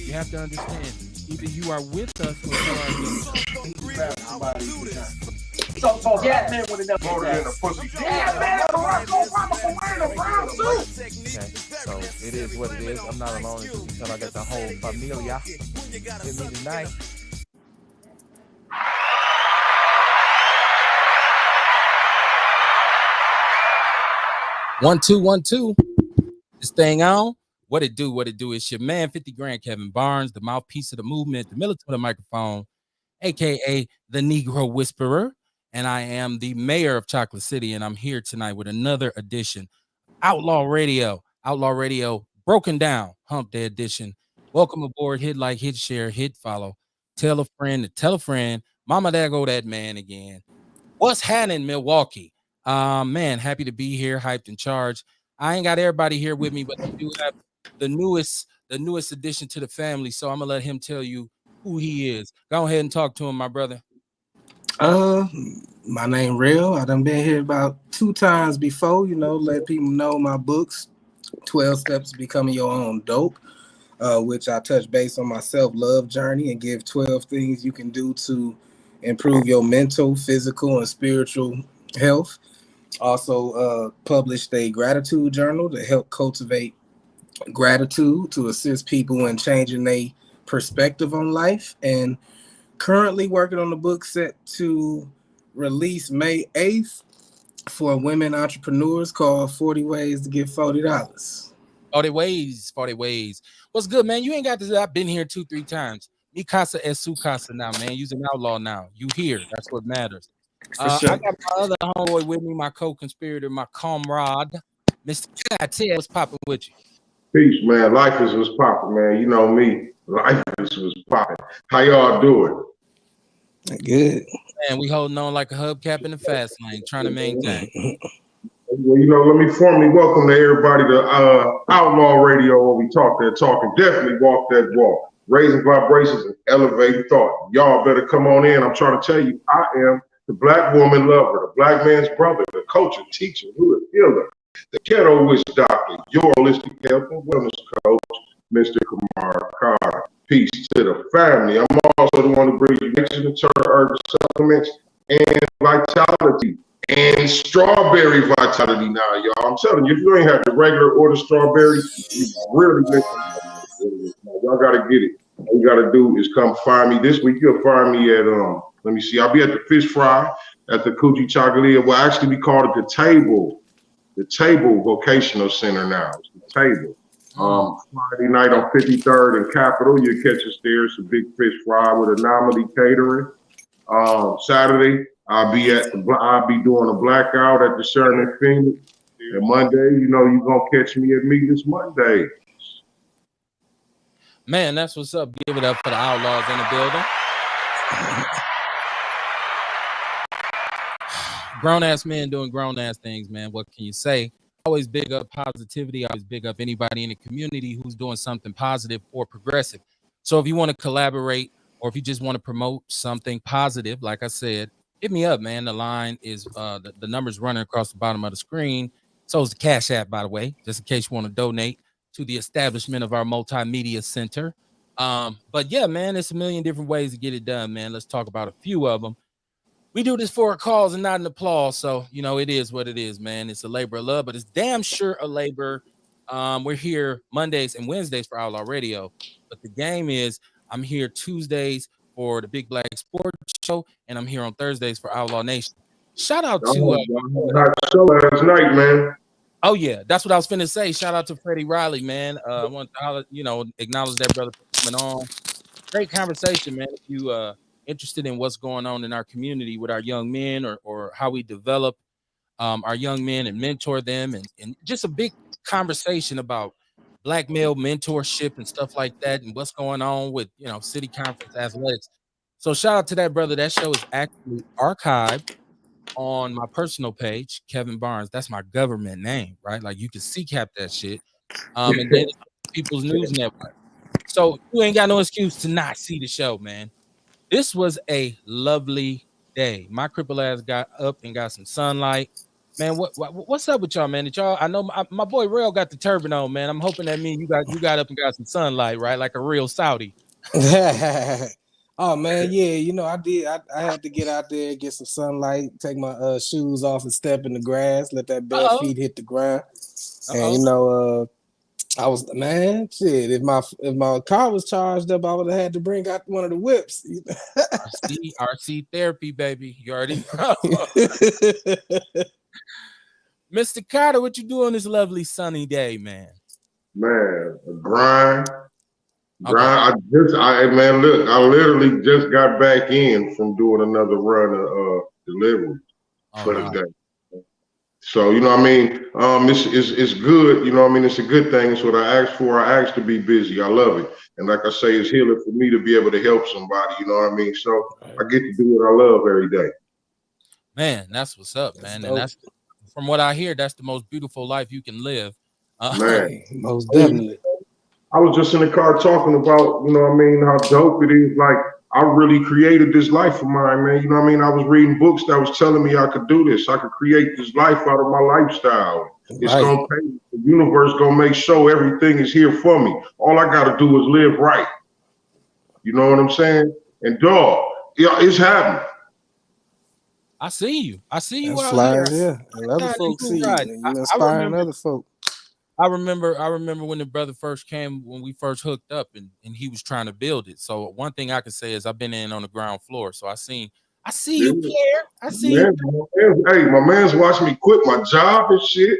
You have to understand, either you are with us or you are against us. So black man would have never voted in a pussy. Yeah, man, Barack Obama for wearing a brown suit. Okay, so it is what it is. I'm not alone until I got the whole familia with me tonight. One, two. This thing on. What it do? It's your man, 50 grand, Kevin Barnes, the mouthpiece of the movement, the military of the microphone, aka the Negro Whisperer. And I am the mayor of Chocolate City, and I'm here tonight with another edition, Outlaw Radio. Outlaw Radio, broken down, hump day edition. Welcome aboard. Hit like, hit share, hit follow. Tell a friend to tell a friend. Mama, there go that man again. What's happening, Milwaukee? Man, happy to be here, hyped and charged. I ain't got everybody here with me, but I do have the newest addition to the family. So I'm gonna let him tell you who he is. Go ahead and talk to him, my brother. My name Real. I done been here about 2 times before, let people know my books, 12 Steps to Becoming Your Own Dope, which I touch base on my self-love journey and give 12 things you can do to improve your mental, physical, and spiritual health. Also published a gratitude journal to help cultivate gratitude to assist people in changing their perspective on life, and currently working on the book set to release May 8th for women entrepreneurs called 40 Ways to Get $40. 40 ways. What's good, man? You ain't got to. I've been here 2-3 times. Mi casa es su casa now, man. You're an outlaw now. You here. That's what matters. Sure. I got my other homeboy with me, my co-conspirator, my comrade, Mr. Ted. What's popping with you? Peace, man. Life is what's popping, man. You know me. Life is what's popping. How y'all doing? Good. Man, we holding on like a hubcap in the fast lane, trying to maintain. Well, let me formally welcome to everybody to Outlaw Radio, where we talk that talk and definitely walk that walk. Raising vibrations and elevating thought. Y'all better come on in. I'm trying to tell you, I am the black woman lover, the black man's brother, the culture teacher, hood healer, the ghetto witch doctor, your holistic health and wellness coach, Mr. Kamar Carter. Peace to the family. I'm also the one who brings you natural herb supplements and vitality and strawberry vitality now, y'all. I'm telling you, if you ain't had the regular order strawberry, you really listen. Y'all gotta get it. All you gotta do is come find me. This week you'll find me at let me see, I'll be at the Fish Fry at the Coochie Chocolate. Well, actually we call it the Table Vocational Center now. It's the Table. Friday night on 53rd and Capitol, you'll catch us there. It's a big fish fry with anomaly catering. Saturday, I'll be doing a blackout at the Sheridan Phoenix. And Monday, you're gonna catch me at Meetings Monday. Man, that's what's up. Give it up for the Outlaws in the building. Grown ass men doing grown ass things, man. What can you say? Always big up positivity. Always big up anybody in the community who's doing something positive or progressive. So if you want to collaborate or if you just want to promote something positive, like I said, hit me up, man. The line is the number's running across the bottom of the screen. So is the Cash App, by the way, just in case you want to donate to the establishment of our multimedia center. But yeah, man, it's a million different ways to get it done, man. Let's talk about a few of them. We do this for a cause and not an applause. So, it is what it is, man. It's a labor of love, but it's damn sure a labor. We're here Mondays and Wednesdays for Outlaw Radio. But the game is I'm here Tuesdays for the Big Black Sports Show, and I'm here on Thursdays for Outlaw Nation. Shout out to show last night, man. Oh yeah, that's what I was finna say. Shout out to Freddie Riley, man. I want to acknowledge that brother for coming on. Great conversation, man. If you interested in what's going on in our community with our young men or how we develop our young men and mentor them and just a big conversation about black male mentorship and stuff like that and what's going on with city conference athletics. So shout out to that brother. That show is actually archived on my personal page, Kevin Barnes. That's my government name, right? Like you can CCAP that shit. And then it's People's News Network. So you ain't got no excuse to not see the show, man. This was a lovely day. My cripple ass got up and got some sunlight. Man, what's up with y'all, man? Did y'all? I know my boy Rail got the turban on, man. I'm hoping that means you got up and got some sunlight, right? Like a real Saudi. Oh man, yeah, you know I did. I had to get out there, get some sunlight, take my shoes off, and step in the grass, let that bare Uh-oh. feet hit the ground. And Uh-oh. you know, I was man, shit. If my car was charged up, I would have had to bring out one of the whips. RC therapy, baby. You already know. Mr. Carter, what you do on this lovely sunny day, man? Man, a grind. Okay. Man, look, I literally just got back in from doing another run of delivery for the Nice. day. So, you know what I mean? It's good, you know what I mean? It's a good thing. It's what I asked for. I asked to be busy. I love it. And like I say, it's healing for me to be able to help somebody, you know what I mean? So I get to do what I love every day. Man, that's what's up, man. Dope. And that's from what I hear, that's the most beautiful life you can live. Man, most definitely. I was just in the car talking about, you know what I mean, how dope it is. Like, I really created this life of mine, man. You know what I mean? I was reading books that was telling me I could do this. I could create this life out of my lifestyle. It's Right. gonna pay. The universe gonna make sure everything is here for me. All I gotta do is live right. You know what I'm saying? And dog, yeah, it's happening. I see you. I see you That's out fly here. as yeah. And other God, folks you see you. right. And I you inspiring remember other folks. I remember when the brother first came, when we first hooked up, and he was trying to build it. So one thing I can say is I've been in on the ground floor. So I see Yeah. you, Pierre. I see Man, you. hey, my man's watching me quit my job and shit.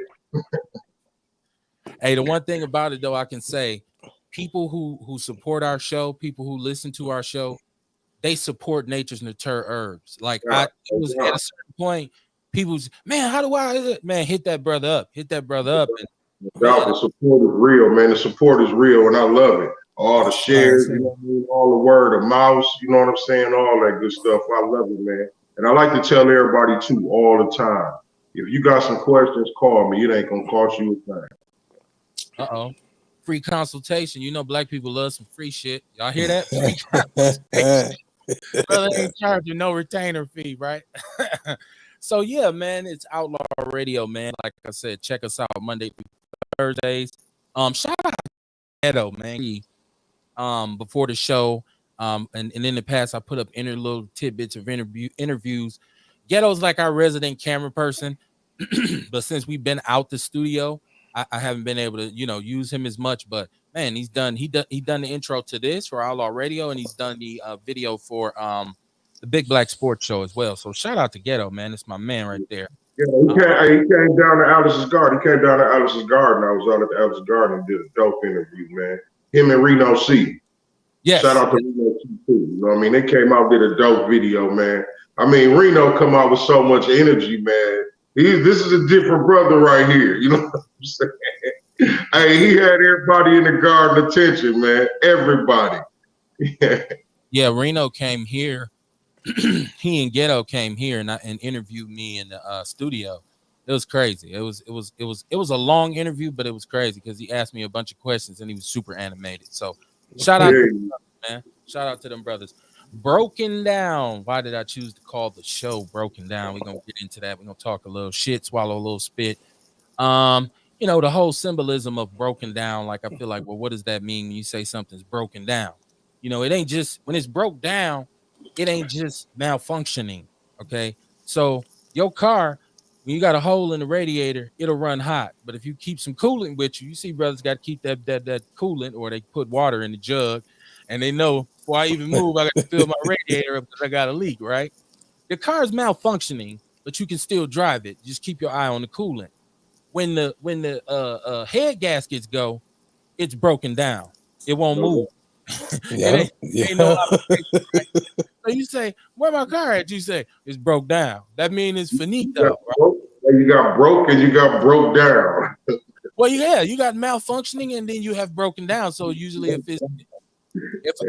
Hey, the one thing about it though, I can say people who support our show, people who listen to our show, they support nature's nature herbs. Like Yeah, it was at a certain point, people's man, how do I man hit that brother up? Hit that brother up. And man, the support is real, man. The support is real, and I love it. All the shares, you know what I mean? All the word of mouth, you know what I'm saying? All that good stuff. I love it, man. And I like to tell everybody too, all the time. If you got some questions, call me. It ain't gonna cost you a thing. Free consultation. You know, black people love some free shit. Y'all hear that? Free consultation. Brother ain't charging no retainer fee, right? So yeah, man, it's Outlaw Radio, man. Like I said, check us out Monday through Thursdays. Shout out to Ghetto, man. Before the show, and in the past, I put up little tidbits of interviews. Ghetto's like our resident camera person, but since we've been out the studio, I haven't been able to, use him as much. But man, he done the intro to this for Outlaw Radio, and he's done the video for the Big Black Sports Show as well. So shout out to Ghetto, man. It's my man right there. Yeah, he came down to Alice's Garden. He came down to Alice's Garden. I was out at the Alice's Garden and did a dope interview, man. Him and Reno C. Yes. Shout out to Reno C too. You know what I mean? They came out, did a dope video, man. I mean, Reno come out with so much energy, man. This is a different brother right here. You know what I'm saying? Hey, he had everybody in the garden attention, man. Everybody. Yeah, Reno came here. He and Ghetto came here and interviewed me in the studio. It was crazy. It was a long interview, but it was crazy because he asked me a bunch of questions and he was super animated. So shout out to them brothers, man. Shout out to them brothers. Broken Down. Why did I choose to call the show Broken Down? We're gonna get into that. We're gonna talk a little shit, swallow a little spit. The whole symbolism of broken down. Like I feel like, well, what does that mean when you say something's broken down? It ain't just when it's broke down, it ain't just malfunctioning. Okay. So your car, when you got a hole in the radiator, it'll run hot. But if you keep some coolant with you, see brothers got to keep that coolant, or they put water in the jug, and they know before I even move, I got to fill my radiator up because I got a leak, right? The car is malfunctioning, but you can still drive it. Just keep your eye on the coolant. When the head gaskets go, it's broken down. It won't move. Ain't no operation, right? So you say, where my car at? You say, it's broke down. That means it's finito. Right? You got broke and you got broke down. Well, yeah, you got malfunctioning and then you have broken down. So usually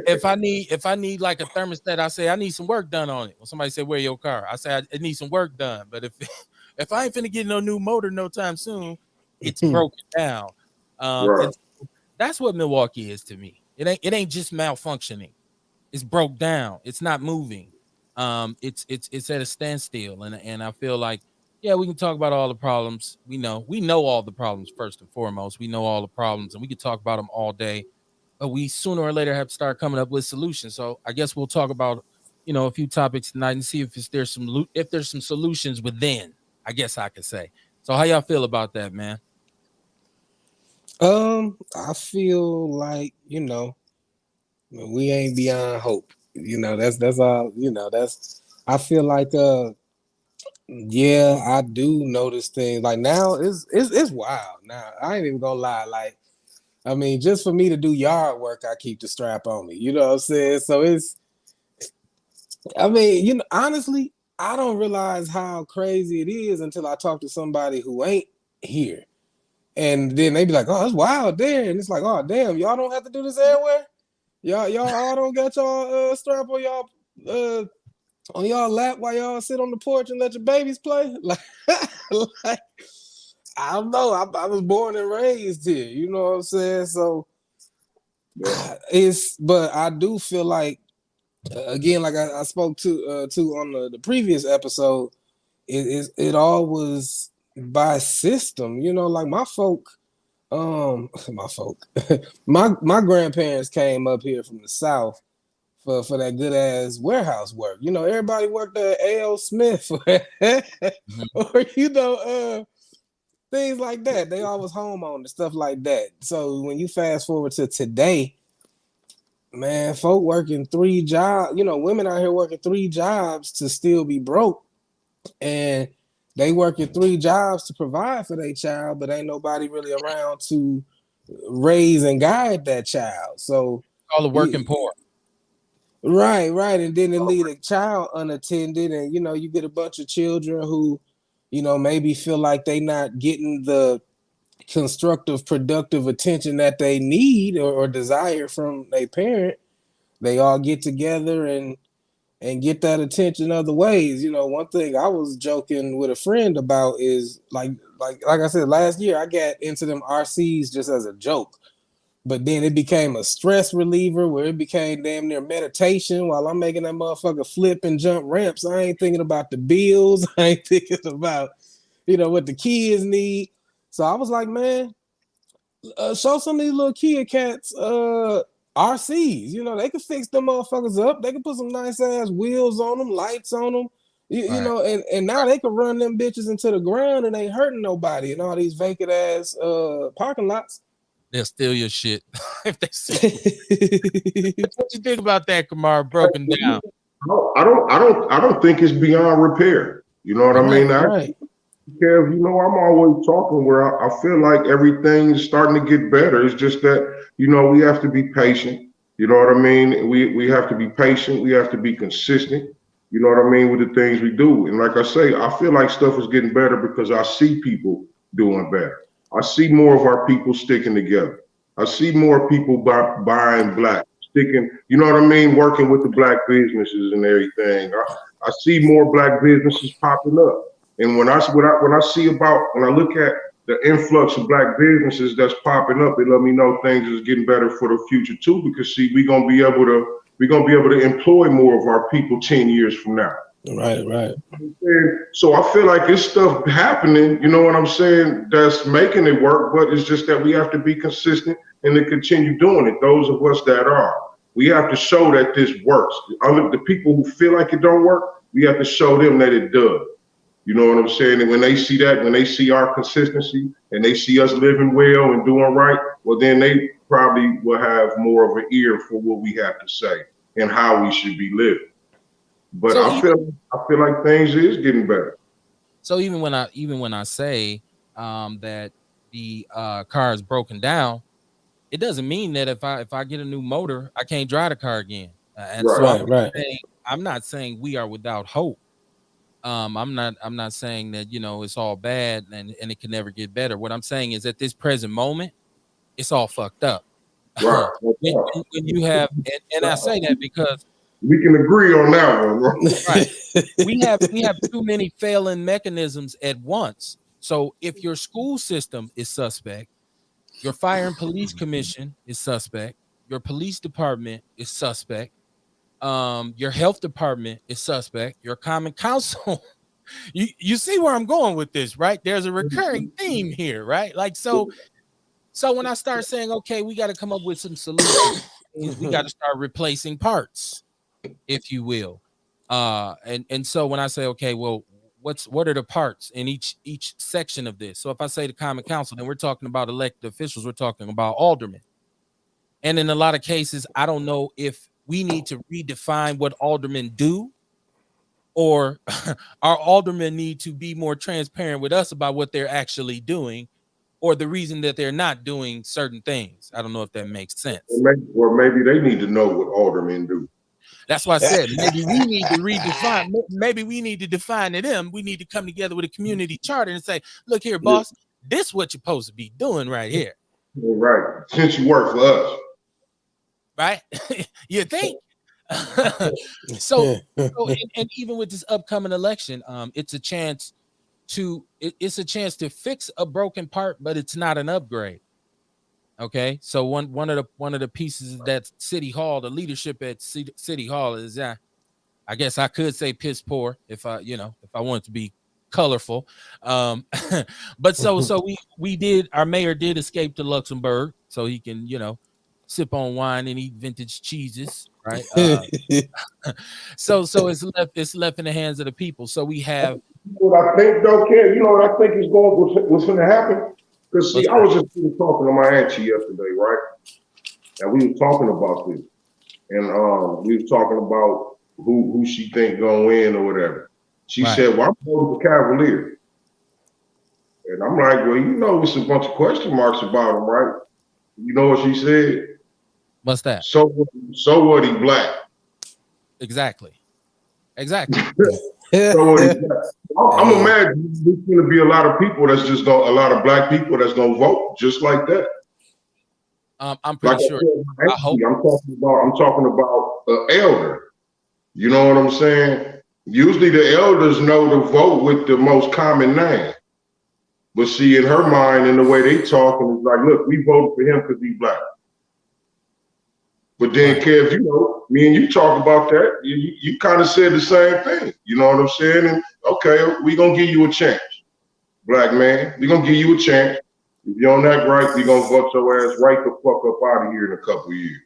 if I need like a thermostat, I say I need some work done on it. When somebody say, where your car? I say I need some work done. But if I ain't finna get no new motor no time soon, it's broken down. Right. That's what Milwaukee is to me. It ain't just malfunctioning. It's broke down. It's not moving. It's at a standstill. And I feel like Yeah, we can talk about all the problems. We know all the problems first and foremost. We know all the problems, and we can talk about them all day. But we sooner or later have to start coming up with solutions. So I guess we'll talk about a few topics tonight and see if there's some solutions within. I guess I could say. So how y'all feel about that, man? I feel like, we ain't beyond hope. That's all, that's I feel like yeah, I do notice things like now it's wild. Now I ain't even gonna lie. Like, I mean, just for me to do yard work, I keep the strap on me. You know what I'm saying? So I mean, honestly, I don't realize how crazy it is until I talk to somebody who ain't here. And then they be like, "Oh, it's wild there," and it's like, "Oh, damn, y'all don't have to do this everywhere. Y'all all don't got y'all strap uh on y'all lap while y'all sit on the porch and let your babies play." Like I don't know. I was born and raised here. You know what I'm saying? So but I do feel like again, like I spoke to on the previous episode, it all was by system. Like my folk. My folk, my grandparents came up here from the South for that good ass warehouse work. Everybody worked at A.L. Smith Mhm. or things like that. They always homeowners, stuff like that. So when you fast forward to today, man, folk working 3 jobs. Women out here working 3 jobs to still be broke, and they working 3 jobs to provide for their child, but ain't nobody really around to raise and guide that child. So All the working poor. right, and then they leave a child unattended, and you get a bunch of children who, maybe feel like they not getting the constructive, productive attention that they need or desire from their parent. They all get together and get that attention other ways. One thing I was joking with a friend about is like I said last year, I got into them RCs just as a joke. But then it became a stress reliever where it became damn near meditation while I'm making that motherfucker flip and jump ramps. I ain't thinking about the bills. I ain't thinking about, what the kids need. So I was like, man, show some of these little kid cats RCs. They can fix them motherfuckers up. They can put some nice ass wheels on them, lights on them. Right. And now they can run them bitches into the ground and ain't hurting nobody in all these vacant ass parking lots. They'll steal your shit if they see. What you think about that, Kamar? Broken down. I don't think it's beyond repair. You know what I Right, mean? right. Kev, I'm always talking where I feel like everything's starting to get better. It's just that, we have to be patient. You know what I mean? We have to be patient. We have to be consistent. You know what I mean, with the things we do. And like I say, I feel like stuff is getting better because I see people doing better. I see more of our people sticking together. I see more people buying black, sticking, you know what I mean, working with the black businesses and everything. I see more black businesses popping up. And when I look at the influx of black businesses that's popping up, it let me know things is getting better for the future too. Because see, we're gonna be able to employ more of our people 10 years from now. Right, right. And so I feel like it's stuff happening, you know what I'm saying, that's making it work, but it's just that we have to be consistent and to continue doing it. Those of us that are, we have to show that this works. The people who feel like it don't work, we have to show them that it does. You know what I'm saying? And when they see that, when they see our consistency and they see us living well and doing right, well, then they probably will have more of an ear for what we have to say and how we should be living. But So I feel like things is getting better. even when I say that the car is broken down, it doesn't mean that if I get a new motor, I can't drive the car again. And so Right. Right, right. I'm not saying we are without hope. I'm not saying that it's all bad and it can never get better. What I'm saying is at this present moment, it's all fucked up. Right. When you have and I say that because We can agree on that one. Right? right, we have too many failing mechanisms at once. So if your school system is suspect, your fire and police commission is suspect, your police department is suspect, your health department is suspect, your common council you see where I'm going with this, right? There's a recurring theme here, right? Like so when I start saying, okay, we got to come up with some solutions, we got to start replacing parts, if you will. And so when I say, okay, well, what are the parts in each section of this? So if I say the common council, then we're talking about elected officials, we're talking about aldermen. And in a lot of cases, I don't know if we need to redefine what aldermen do, or our aldermen need to be more transparent with us about what they're actually doing, or the reason that they're not doing certain things. I don't know if that makes sense. Or maybe they need to know what aldermen do. That's why I said maybe we need to redefine. Maybe we need to define to them. We need to come together with a community charter and say, look here, boss, this is what you're supposed to be doing right here. Right. Since you work for us. Right? You think? so and even with this upcoming election, it's a chance to fix a broken part, but it's not an upgrade. Okay, so one of the pieces is that City Hall, the leadership at City Hall is, I guess I could say piss poor if I wanted to be colorful. But so our mayor did escape to Luxembourg so he can, sip on wine and eat vintage cheeses, right? So it's left in the hands of the people. So we have what I think, though, Ken, you know what I think is what's going to happen? Because see, I was just talking to my auntie yesterday, right? And we were talking about this, and we were talking about who she think gonna win or whatever. She said, "Well, I'm voting for Cavalier," and I'm like, "Well, it's a bunch of question marks about him, right?" You know what she said? What's that? So what? He black. Exactly. So I'm imagining there's going to be a lot of people a lot of black people that's going to vote just like that. I'm pretty sure. I hope. I'm talking about an elder. You know what I'm saying? Usually the elders know the vote with the most common name. But see, in her mind, in the way they talking, it's like, look, we voted for him because he's black. But then, Kev, me and you talk about that. You kind of said the same thing. You know what I'm saying? And okay, we're going to give you a chance, black man. We're going to give you a chance. If you're on that right, we're going to vote your ass right the fuck up out of here in a couple of years.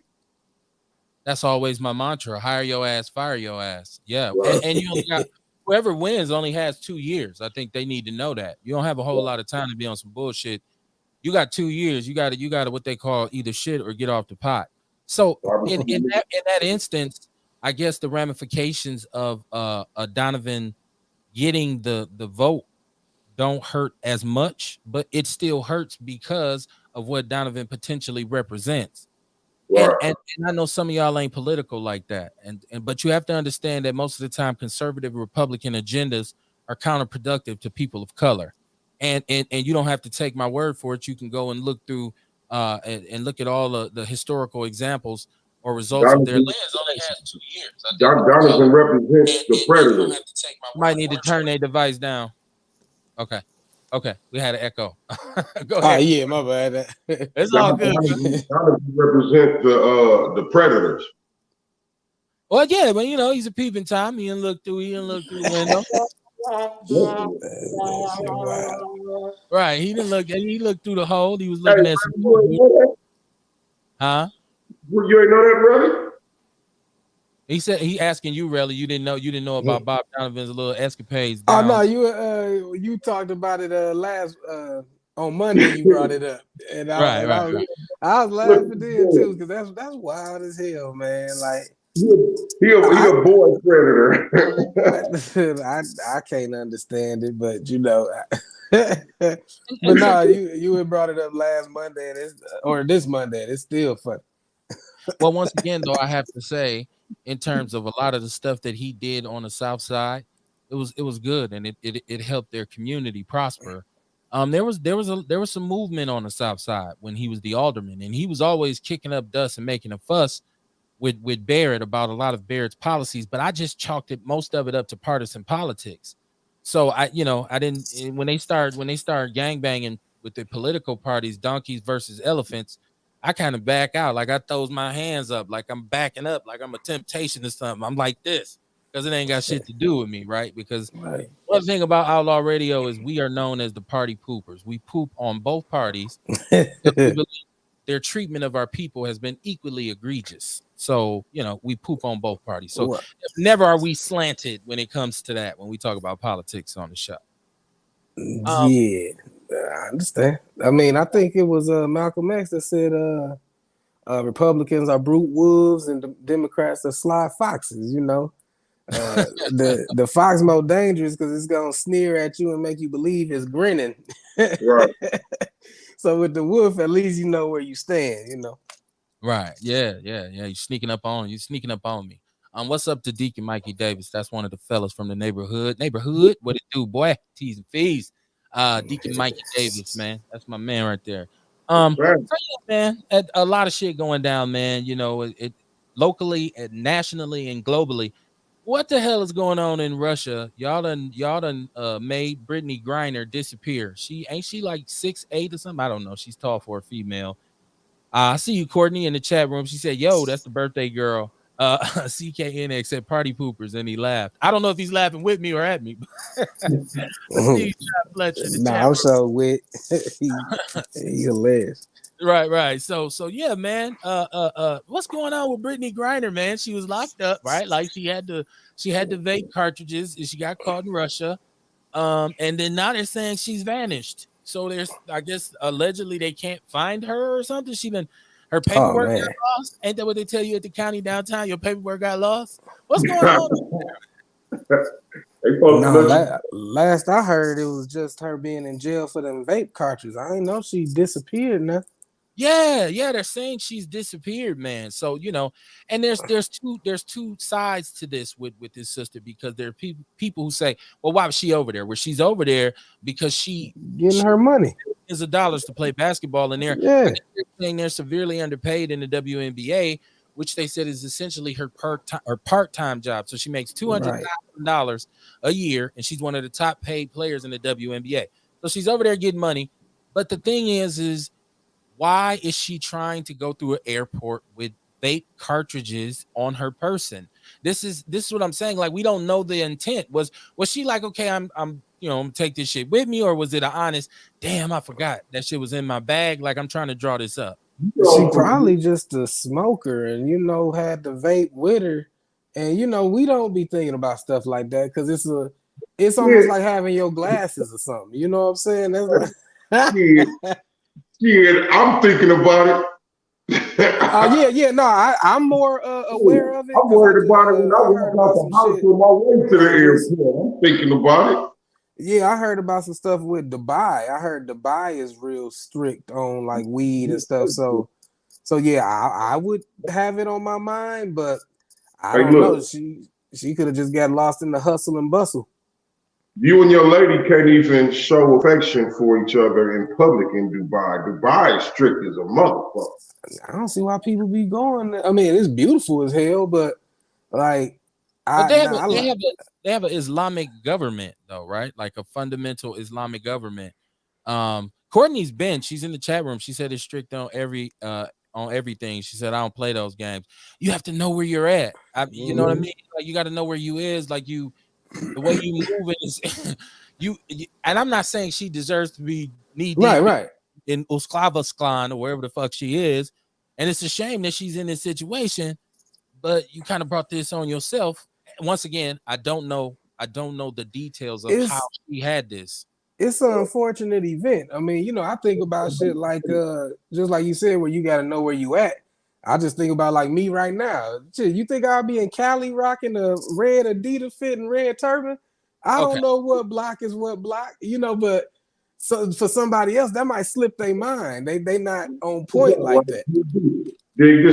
That's always my mantra. Hire your ass, fire your ass. Yeah. Right. And you only got, whoever wins only has 2 years. I think they need to know that. You don't have a whole lot of time to be on some bullshit. You got 2 years. You got to what they call either shit or get off the pot. So in that instance, I guess the ramifications of Donovan getting the vote don't hurt as much, but it still hurts because of what Donovan potentially represents. Right. And I know some of y'all ain't political like that, but you have to understand that most of the time conservative Republican agendas are counterproductive to people of color, and you don't have to take my word for it. You can go and look through and look at all the historical examples or results of their lens. Only has 2 years. Donovan represents the predator. Might need to turn their device down. Okay, we had an echo. Go ahead. Yeah, my bad. It's all good. Donovan represents the predators. Well, yeah, but he's a peeping Tom. He didn't look through the window. Right, he didn't look. He looked through the hole. He was looking at some. Huh? You ain't know that, really? He said he asking you, really. You didn't know about Bob Donovan's little escapades. Oh no, you talked about it last on Monday. You brought it up, and I was laughing then too because that's wild as hell, man. Like he a boy predator. I can't understand it, but but no, you had brought it up last Monday or this Monday. And it's still funny. Well, once again, though, I have to say, in terms of a lot of the stuff that he did on the South Side, it was good, and it helped their community prosper. There was some movement on the South Side when he was the alderman, and he was always kicking up dust and making a fuss with Barrett about a lot of Barrett's policies, but I just chalked most of it up to partisan politics. So I didn't, when they start gangbanging with the political parties, donkeys versus elephants, I kind of back out. Like I throws my hands up, like I'm backing up, like I'm a temptation or something. I'm like this. because it ain't got shit to do with me, right? Because Right. one thing about Outlaw Radio is we are known as the party poopers. We poop on both parties because we believe their treatment of our people has been equally egregious. So, we poop on both parties. So What? never are we slanted when it comes to that, when we talk about politics on the show. Yeah, I understand. I mean, I think it was Malcolm X that said Republicans are brute wolves and Democrats are sly foxes. The fox more dangerous because it's gonna sneer at you and make you believe it's grinning. Right. So with the wolf, at least you know where you stand. Right. Yeah. You sneaking up on me. What's up to Deacon Mikey Davis? That's one of the fellas from the neighborhood. What it do, boy? T's and F's. Deacon Mikey Davis, man. That's my man right there. Right. So yeah, man, a lot of shit going down, man. It locally and nationally and globally. What the hell is going on in Russia? Y'all done made Brittany Griner disappear. She like 6'8" or something. I don't know. She's tall for a female. I see you, Courtney, in the chat room. She said, "Yo, that's the birthday girl." CKNX said "party poopers," and he laughed. I don't know if he's laughing with me or at me. I see you, Fletcher, in the chat I'm room. so with he hilarious. Right. So yeah, man. What's going on with Brittany Griner, man? She was locked up, right? Like she had the vape cartridges, and she got caught in Russia. And then now they're saying she's vanished. So there's, I guess, allegedly they can't find her or something. Her paperwork got lost. Ain't that what they tell you at the county downtown? Your paperwork got lost. What's going on? No, last I heard, it was just her being in jail for them vape cartridges. I didn't know she disappeared now. Yeah, they're saying she's disappeared, man. So and there's two sides to this with this sister, because there are people who say, well, why was she over there? Well, she's over there because she getting her money, millions of dollars to play basketball in there. Yeah, they're saying they're severely underpaid in the WNBA, which they said is essentially her part-time job. So she makes $200,000 a year, and she's one of the top paid players in the WNBA. So she's over there getting money. But the thing is why is she trying to go through an airport with vape cartridges on her person? This is what I'm saying. Like, we don't know the intent. Was she like, okay, I'm gonna take this shit with me, or was it an honest, damn, I forgot that shit was in my bag, like I'm trying to draw this up? She probably just a smoker and had the vape with her. And we don't be thinking about stuff like that because it's almost like having your glasses or something. You know what I'm saying? That's like Yeah, I'm thinking about it. No, I'm more aware of it. I'm worried about it when I walk out the house on my way to the airport. I'm thinking about it. Yeah, I heard about some stuff with Dubai. I heard Dubai is real strict on like weed and stuff. So yeah, I would have it on my mind, but I don't know. She could have just got lost in the hustle and bustle. You and your lady can't even show affection for each other in public in Dubai. Dubai is strict as a motherfucker. I don't see why people be going there. I mean, it's beautiful as hell, but like, they have an Islamic government though, right? Like a fundamental Islamic government. Courtney's she's in the chat room. She said it's strict on everything. She said, I don't play those games. You have to know where you're at. You know what I mean? Like, you got to know where you is. Like, the way you move is you. And I'm not saying she deserves to be knee deep in Usklavsklan or wherever the fuck she is. And it's a shame that she's in this situation, but you kind of brought this on yourself. Once again, I don't know the details of how she had this. It's an unfortunate event. I mean, I think about shit like just like you said, where you got to know where you at. I just think about like me right now. Shit, you think I'll be in Cali rocking a red Adidas fit and red turban? I don't know what block is what block, but so for somebody else, that might slip their mind. They not on point like that. Dig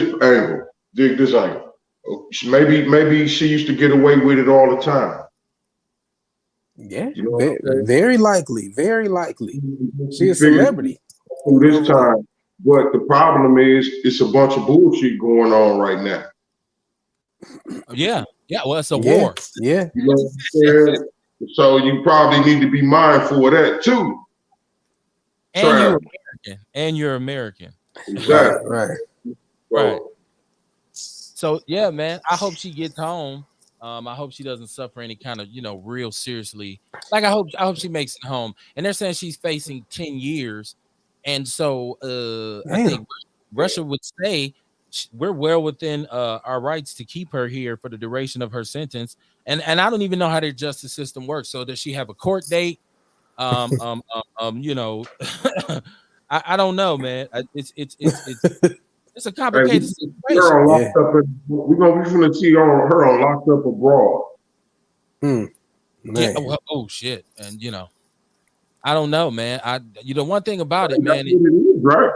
this angle. Maybe she used to get away with it all the time. Yeah, very likely. She's a celebrity. Through this time. But the problem is, it's a bunch of bullshit going on right now. Yeah. Well, it's a war. Yeah. You know what I'm saying? So you probably need to be mindful of that too. And you're American. Exactly. Right. So yeah, man. I hope she gets home. I hope she doesn't suffer any kind of, real seriously. Like I hope she makes it home. And they're saying she's facing 10 years. And so I Damn. think Russia would say we're well within our rights to keep her here for the duration of her sentence. And I don't even know how their justice system works. So does she have a court date? Um, um, you know, I don't know, man. It's a Hey, complicated her situation. on Yeah. locked up. We finna see her on locked up abroad. Yeah. Man. Oh shit. And I don't know, man. One thing about it, Hey, that's man. what it is, right?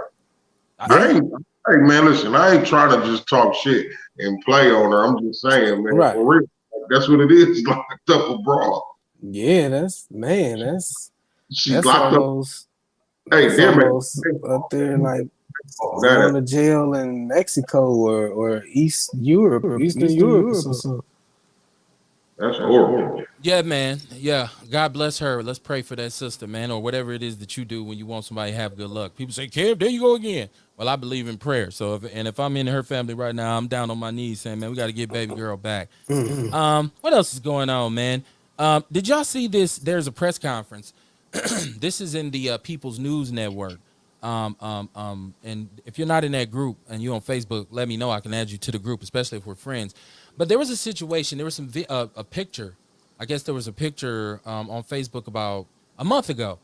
I Yeah. ain't. Hey, man, listen. I ain't trying to just talk shit and play on her. I'm just saying, man, Right. for real. That's what it is. Locked up abroad. Yeah, that's She's locked up. almost Hey, that's damn it. almost up there like That going to jail in Mexico or Eastern Europe or something. that's horrible. Yeah, man. Yeah. God bless her. Let's pray for that sister, man, or whatever it is that you do when you want somebody to have good luck. People say, Kev, there you go again. Well, I believe in prayer. So if I'm in her family right now, I'm down on my knees saying, man, we got to get baby girl back. What else is going on, man? Did y'all see this? There's a press conference. This is in the People's News Network. And if you're not in that group and you're on Facebook, let me know. I can add you to the group, especially if we're friends. But there was a situation. There was a picture. I guess there was a picture on Facebook about a month ago,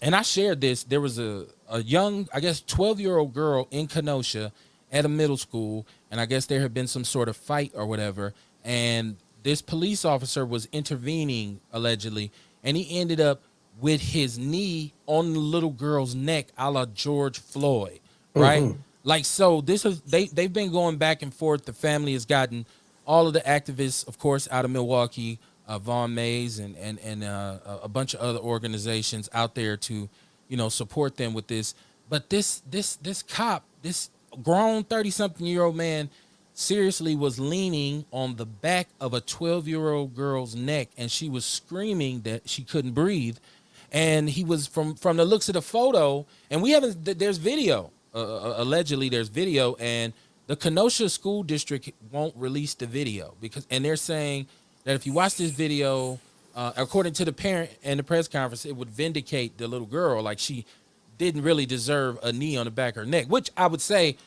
and I shared this. There was a young, I guess, 12-year-old girl in Kenosha at a middle school, and I guess there had been some sort of fight or whatever, and this police officer was intervening allegedly, and he ended up with his knee on the little girl's neck, a la George Floyd, right? Like, so this is they've been going back and forth. The family has gotten all of the activists, of course, out of Milwaukee, Vaughn Mays and a bunch of other organizations out there to, support them with this. But this cop, this grown 30-something-year-old man, seriously was leaning on the back of a 12-year-old girl's neck, and she was screaming that she couldn't breathe. And he was from the looks of the photo, and we haven't. There's video. Allegedly, there's video, and the Kenosha School District won't release the video and they're saying that if you watch this video, according to the parent and the press conference, it would vindicate the little girl, like she didn't really deserve a knee on the back of her neck. Which I would say,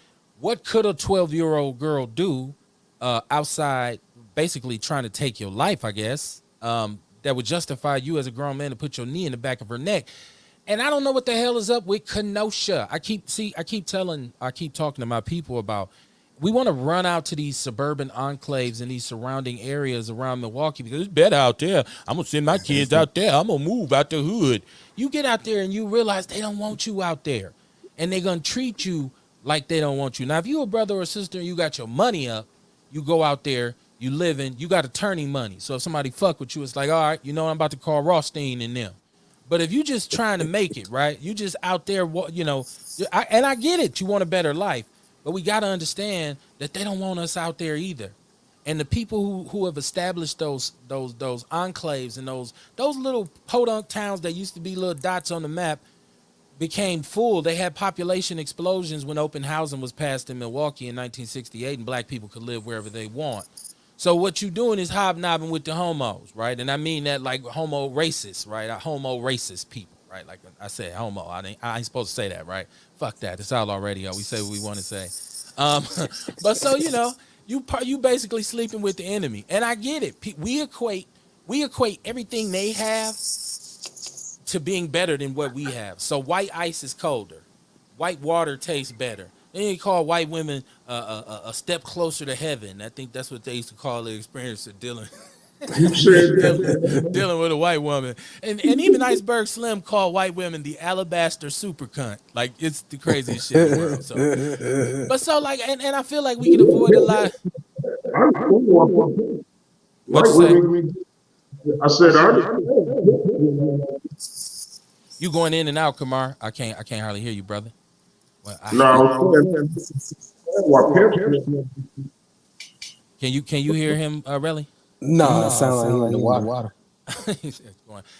what could a 12-year-old girl do outside, basically trying to take your life? I guess. That would justify you as a grown man to put your knee in the back of her neck. And I don't know what the hell is up with Kenosha. I keep talking to my people about, we want to run out to these suburban enclaves and these surrounding areas around Milwaukee because it's better out there. I'm going to send my kids out there. I'm going to move out the hood. You get out there and you realize they don't want you out there. And they're going to treat you like they don't want you. Now, if you a brother or sister and you got your money up, you go out there, you living, you got attorney money. So if somebody fuck with you, it's like, all right, I'm about to call Rothstein and them. But if you just trying to make it, right, you just out there, and I get it, you want a better life, but we got to understand that they don't want us out there either. And the people who have established those enclaves and those little podunk towns that used to be little dots on the map became full. They had population explosions when open housing was passed in Milwaukee in 1968, and black people could live wherever they want. So what you doing is hobnobbing with the homos, right? And I mean that like homo racist, right? Homo racist people, right? Like I said, homo. I ain't supposed to say that, right? Fuck that. It's Outlaw Radio. We say what we want to say. But so you basically sleeping with the enemy, and I get it. We equate everything they have to being better than what we have. So white ice is colder, white water tastes better. They call white women a step closer to heaven. I think that's what they used to call their experience of dealing You said dealing with a white woman. And even Iceberg Slim called white women the alabaster super cunt. Like, it's the craziest shit in the world. So, but so like, and I feel like we can avoid a lot. What you say? I said, You going in and out, Kamar? I can't hardly hear you, brother. Well, no. Can you hear him, Relly? No, it sounds like he's in the water.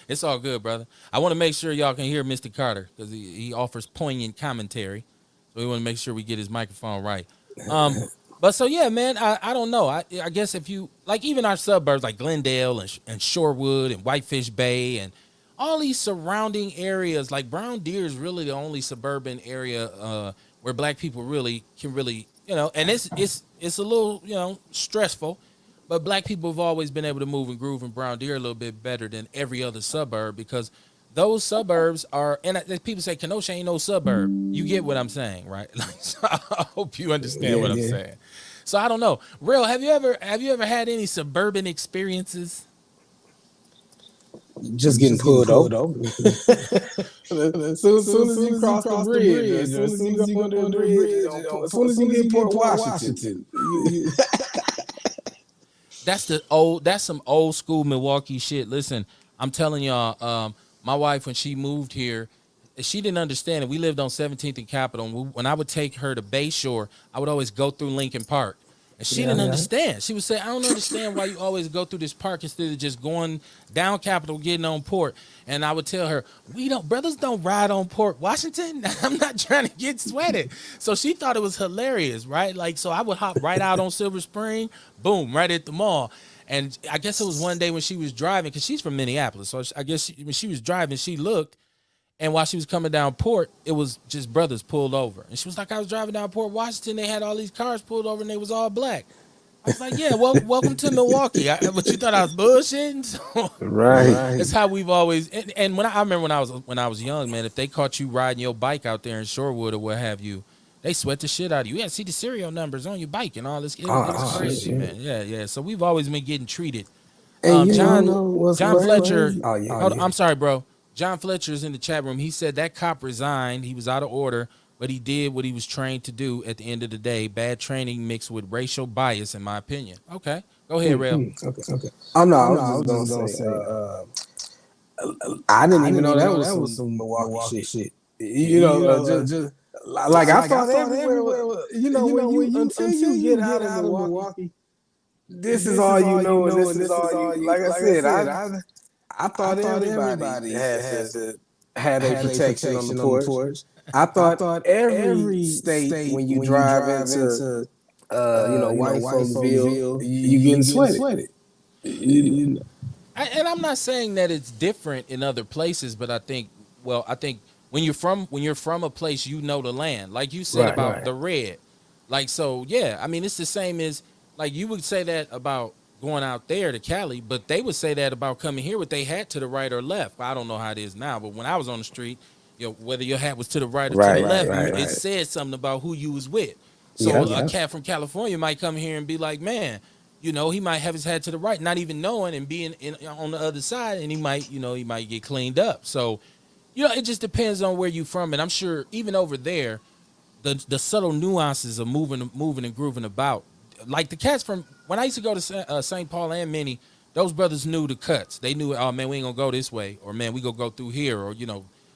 It's all good, brother. I want to make sure y'all can hear Mr. Carter because he offers poignant commentary. So we want to make sure we get his microphone right. But so yeah, man, I don't know. I guess if you like even our suburbs like Glendale and Shorewood and Whitefish Bay and all these surrounding areas, like Brown Deer is really the only suburban area where black people really can really, and it's a little, stressful, but black people have always been able to move and groove in Brown Deer a little bit better than every other suburb because those suburbs are, and people say Kenosha ain't no suburb. You get what I'm saying, right? Like, so I hope you understand what I'm saying. So I don't know. Real, have you ever had any suburban experiences? Just getting pulled over. As soon as you cross the bridge, as soon as you go under the bridge, as soon as you get Port Washington, that's some old school Milwaukee shit. Listen, I'm telling y'all, my wife when she moved here, she didn't understand it. We lived on 17th and Capitol. And when I would take her to Bayshore, I would always go through Lincoln Park. And she didn't understand. She would say, I don't understand why you always go through this park instead of just going down Capitol, getting on Port. And I would tell her, brothers don't ride on Port Washington. I'm not trying to get sweated. So she thought it was hilarious, right? Like, so I would hop right out on Silver Spring, boom, right at the mall. And I guess it was one day when she was driving, because she's from Minneapolis. So I guess when she was driving, she looked. And while she was coming down Port, it was just brothers pulled over. And she was like, I was driving down Port Washington. They had all these cars pulled over and they was all black. I was like, yeah, welcome to Milwaukee. But you thought I was bullshitting? So, right? It's how we've always, and when I remember when I was young, man, if they caught you riding your bike out there in Shorewood or what have you, they sweat the shit out of you. Yeah, see the serial numbers on your bike and all this. It was crazy, shit, man. Yeah. So we've always been getting treated. John Fletcher. Oh, yeah. I'm sorry, bro. John Fletcher is in the chat room. He said that cop resigned. He was out of order, but he did what he was trained to do at the end of the day. Bad training mixed with racial bias, in my opinion. Okay. Go ahead, Rail. Okay. Oh, no, I was just going to say, I didn't even know that was some Milwaukee shit. Just like I thought everywhere, until you get out of Milwaukee, this is all you know, and this is all you, like I said, I thought everybody had a protection on the porch. I thought every state when you drive into white folksville, you getting sweated. And I'm not saying that it's different in other places, but I think when you're from a place, you know the land, like you said about the red, like, so yeah, I mean it's the same as like you would say that about going out there to Cali, but they would say that about coming here with their hat to the right or left. I don't know how it is now, but when I was on the street, whether your hat was to the right or to the left, it said something about who you was with. So a cat from California might come here and be like, man, he might have his hat to the right, not even knowing, and being on the other side, and he might get cleaned up. So, it just depends on where you from, and I'm sure even over there, the subtle nuances of moving and grooving about. Like the cats from when I used to go to St. Paul and Minnie, those brothers knew the cuts. They knew, oh man, we ain't gonna go this way, or man, we gonna go through here, or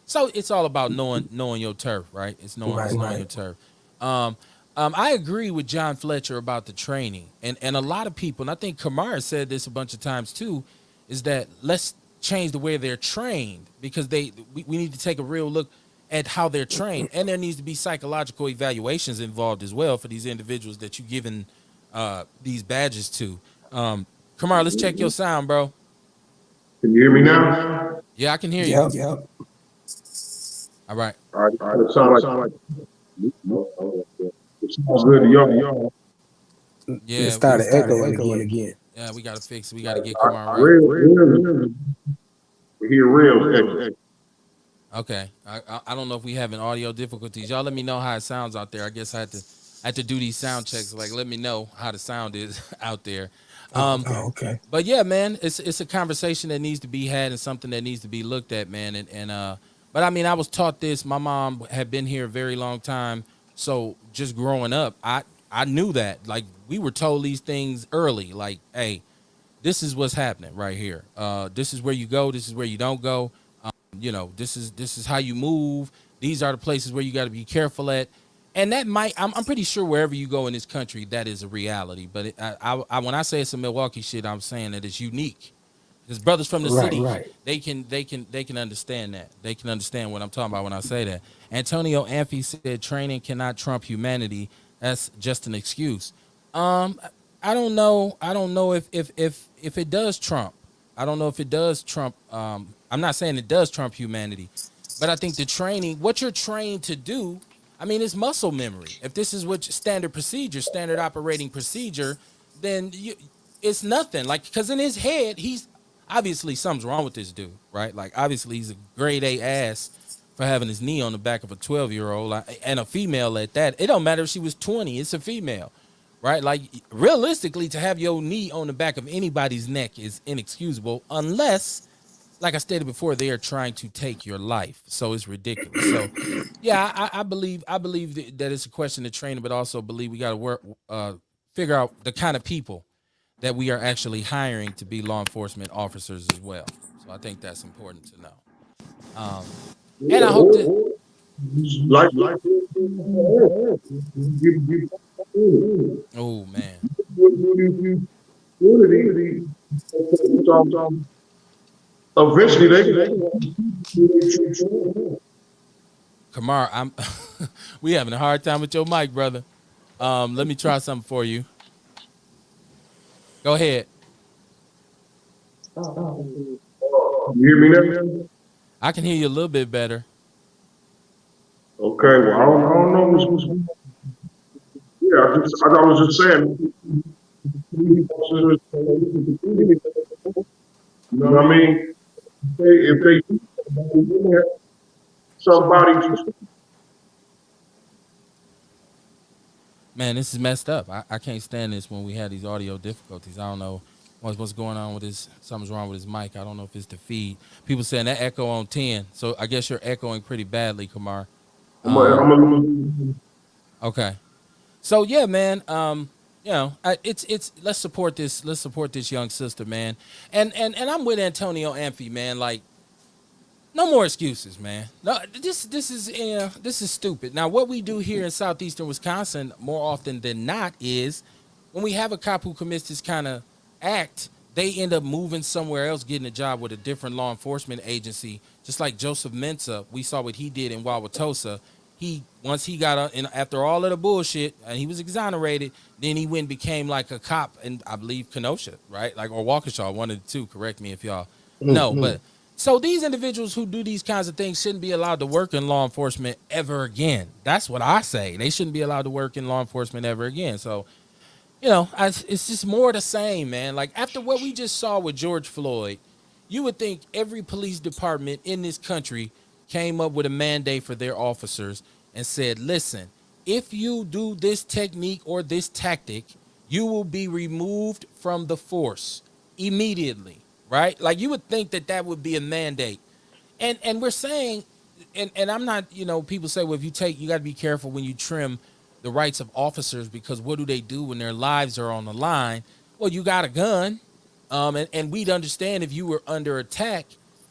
So it's all about knowing your turf, right? It's knowing your turf. I agree with John Fletcher about the training, and a lot of people, and I think Kamara said this a bunch of times too, is that let's change the way they're trained, because we need to take a real look at how they're trained, and there needs to be psychological evaluations involved as well for these individuals that you're giving these badges to. Kamar, let's check your sound, bro. Can you hear me now? Yeah, I can hear you. Yep. All right. It sounds like it sounds good to y'all. Yeah, it started echoing again. Yeah, we gotta fix it. We gotta get Kamar right. We hear real. Okay. I don't know if we having audio difficulties. Y'all let me know how it sounds out there. I guess I had to do these sound checks. Like, let me know how the sound is out there. Okay. But yeah, man, it's a conversation that needs to be had and something that needs to be looked at, man. But I mean, I was taught this. My mom had been here a very long time, so just growing up, I knew that. Like, we were told these things early. Like, hey, this is what's happening right here. This is where you go. This is where you don't go. This is how you move. These are the places where you got to be careful at. And that I'm pretty sure wherever you go in this country, that is a reality. But when I say it's a Milwaukee shit, I'm saying that it's unique. Because brothers from the city, they can understand that. They can understand what I'm talking about when I say that. Antonio Amphy said training cannot trump humanity. That's just an excuse. Um, I don't know. I don't know if it does trump. I don't know if it does trump. I'm not saying it does trump humanity, but I think the training, what you're trained to do, I mean, it's muscle memory. If this is what standard procedure, standard operating procedure, then it's nothing. Like, because in his head, he's obviously something's wrong with this dude, right? Like, obviously he's a grade A ass for having his knee on the back of a 12-year-old and a female at that. It don't matter if she was 20; it's a female. Right, like realistically, to have your knee on the back of anybody's neck is inexcusable, unless, like I stated before, they are trying to take your life. So it's ridiculous. So, yeah, I believe that it's a question of training, but also believe we got to work, figure out the kind of people that we are actually hiring to be law enforcement officers as well. So I think that's important to know. And I hope that. like Oh man, eventually they Kamar, I'm. We having a hard time with your mic, brother. Let me try something for you. Go ahead. you hear me now? I can hear you a little bit better. Okay, well I don't know yeah, I was just saying, you know what I mean? If they somebody Man, this is messed up. I can't stand this when we have these audio difficulties. I don't know what's going on with this. Something's wrong with his mic. I don't know if it's the feed. People saying that echo on 10. So I guess you're echoing pretty badly, Kamar. I'm gonna Okay. So yeah, man. It's let's support this. Let's support this young sister, man. And I'm with Antonio Amphy, man. Like, no more excuses, man. No, this is stupid. Now, what we do here in southeastern Wisconsin more often than not is when we have a cop who commits this kind of act, they end up moving somewhere else, getting a job with a different law enforcement agency. Just like Joseph Mensah, we saw what he did in Wauwatosa. Once he got up, and after all of the bullshit, and he was exonerated, then he went and became like a cop in, I believe, Kenosha, right? Like, or Waukesha, one of the two. Correct me if y'all know, but. So these individuals who do these kinds of things shouldn't be allowed to work in law enforcement ever again. That's what I say. They shouldn't be allowed to work in law enforcement ever again. So, it's just more the same, man. Like, after what we just saw with George Floyd, you would think every police department in this country came up with a mandate for their officers and said, listen, if you do this technique or this tactic, you will be removed from the force immediately, right? Like, you would think that would be a mandate. And we're saying, and I'm not, people say, well, if you got to be careful when you trim the rights of officers, because what do they do when their lives are on the line? Well, you got a gun, and we'd understand if you were under attack,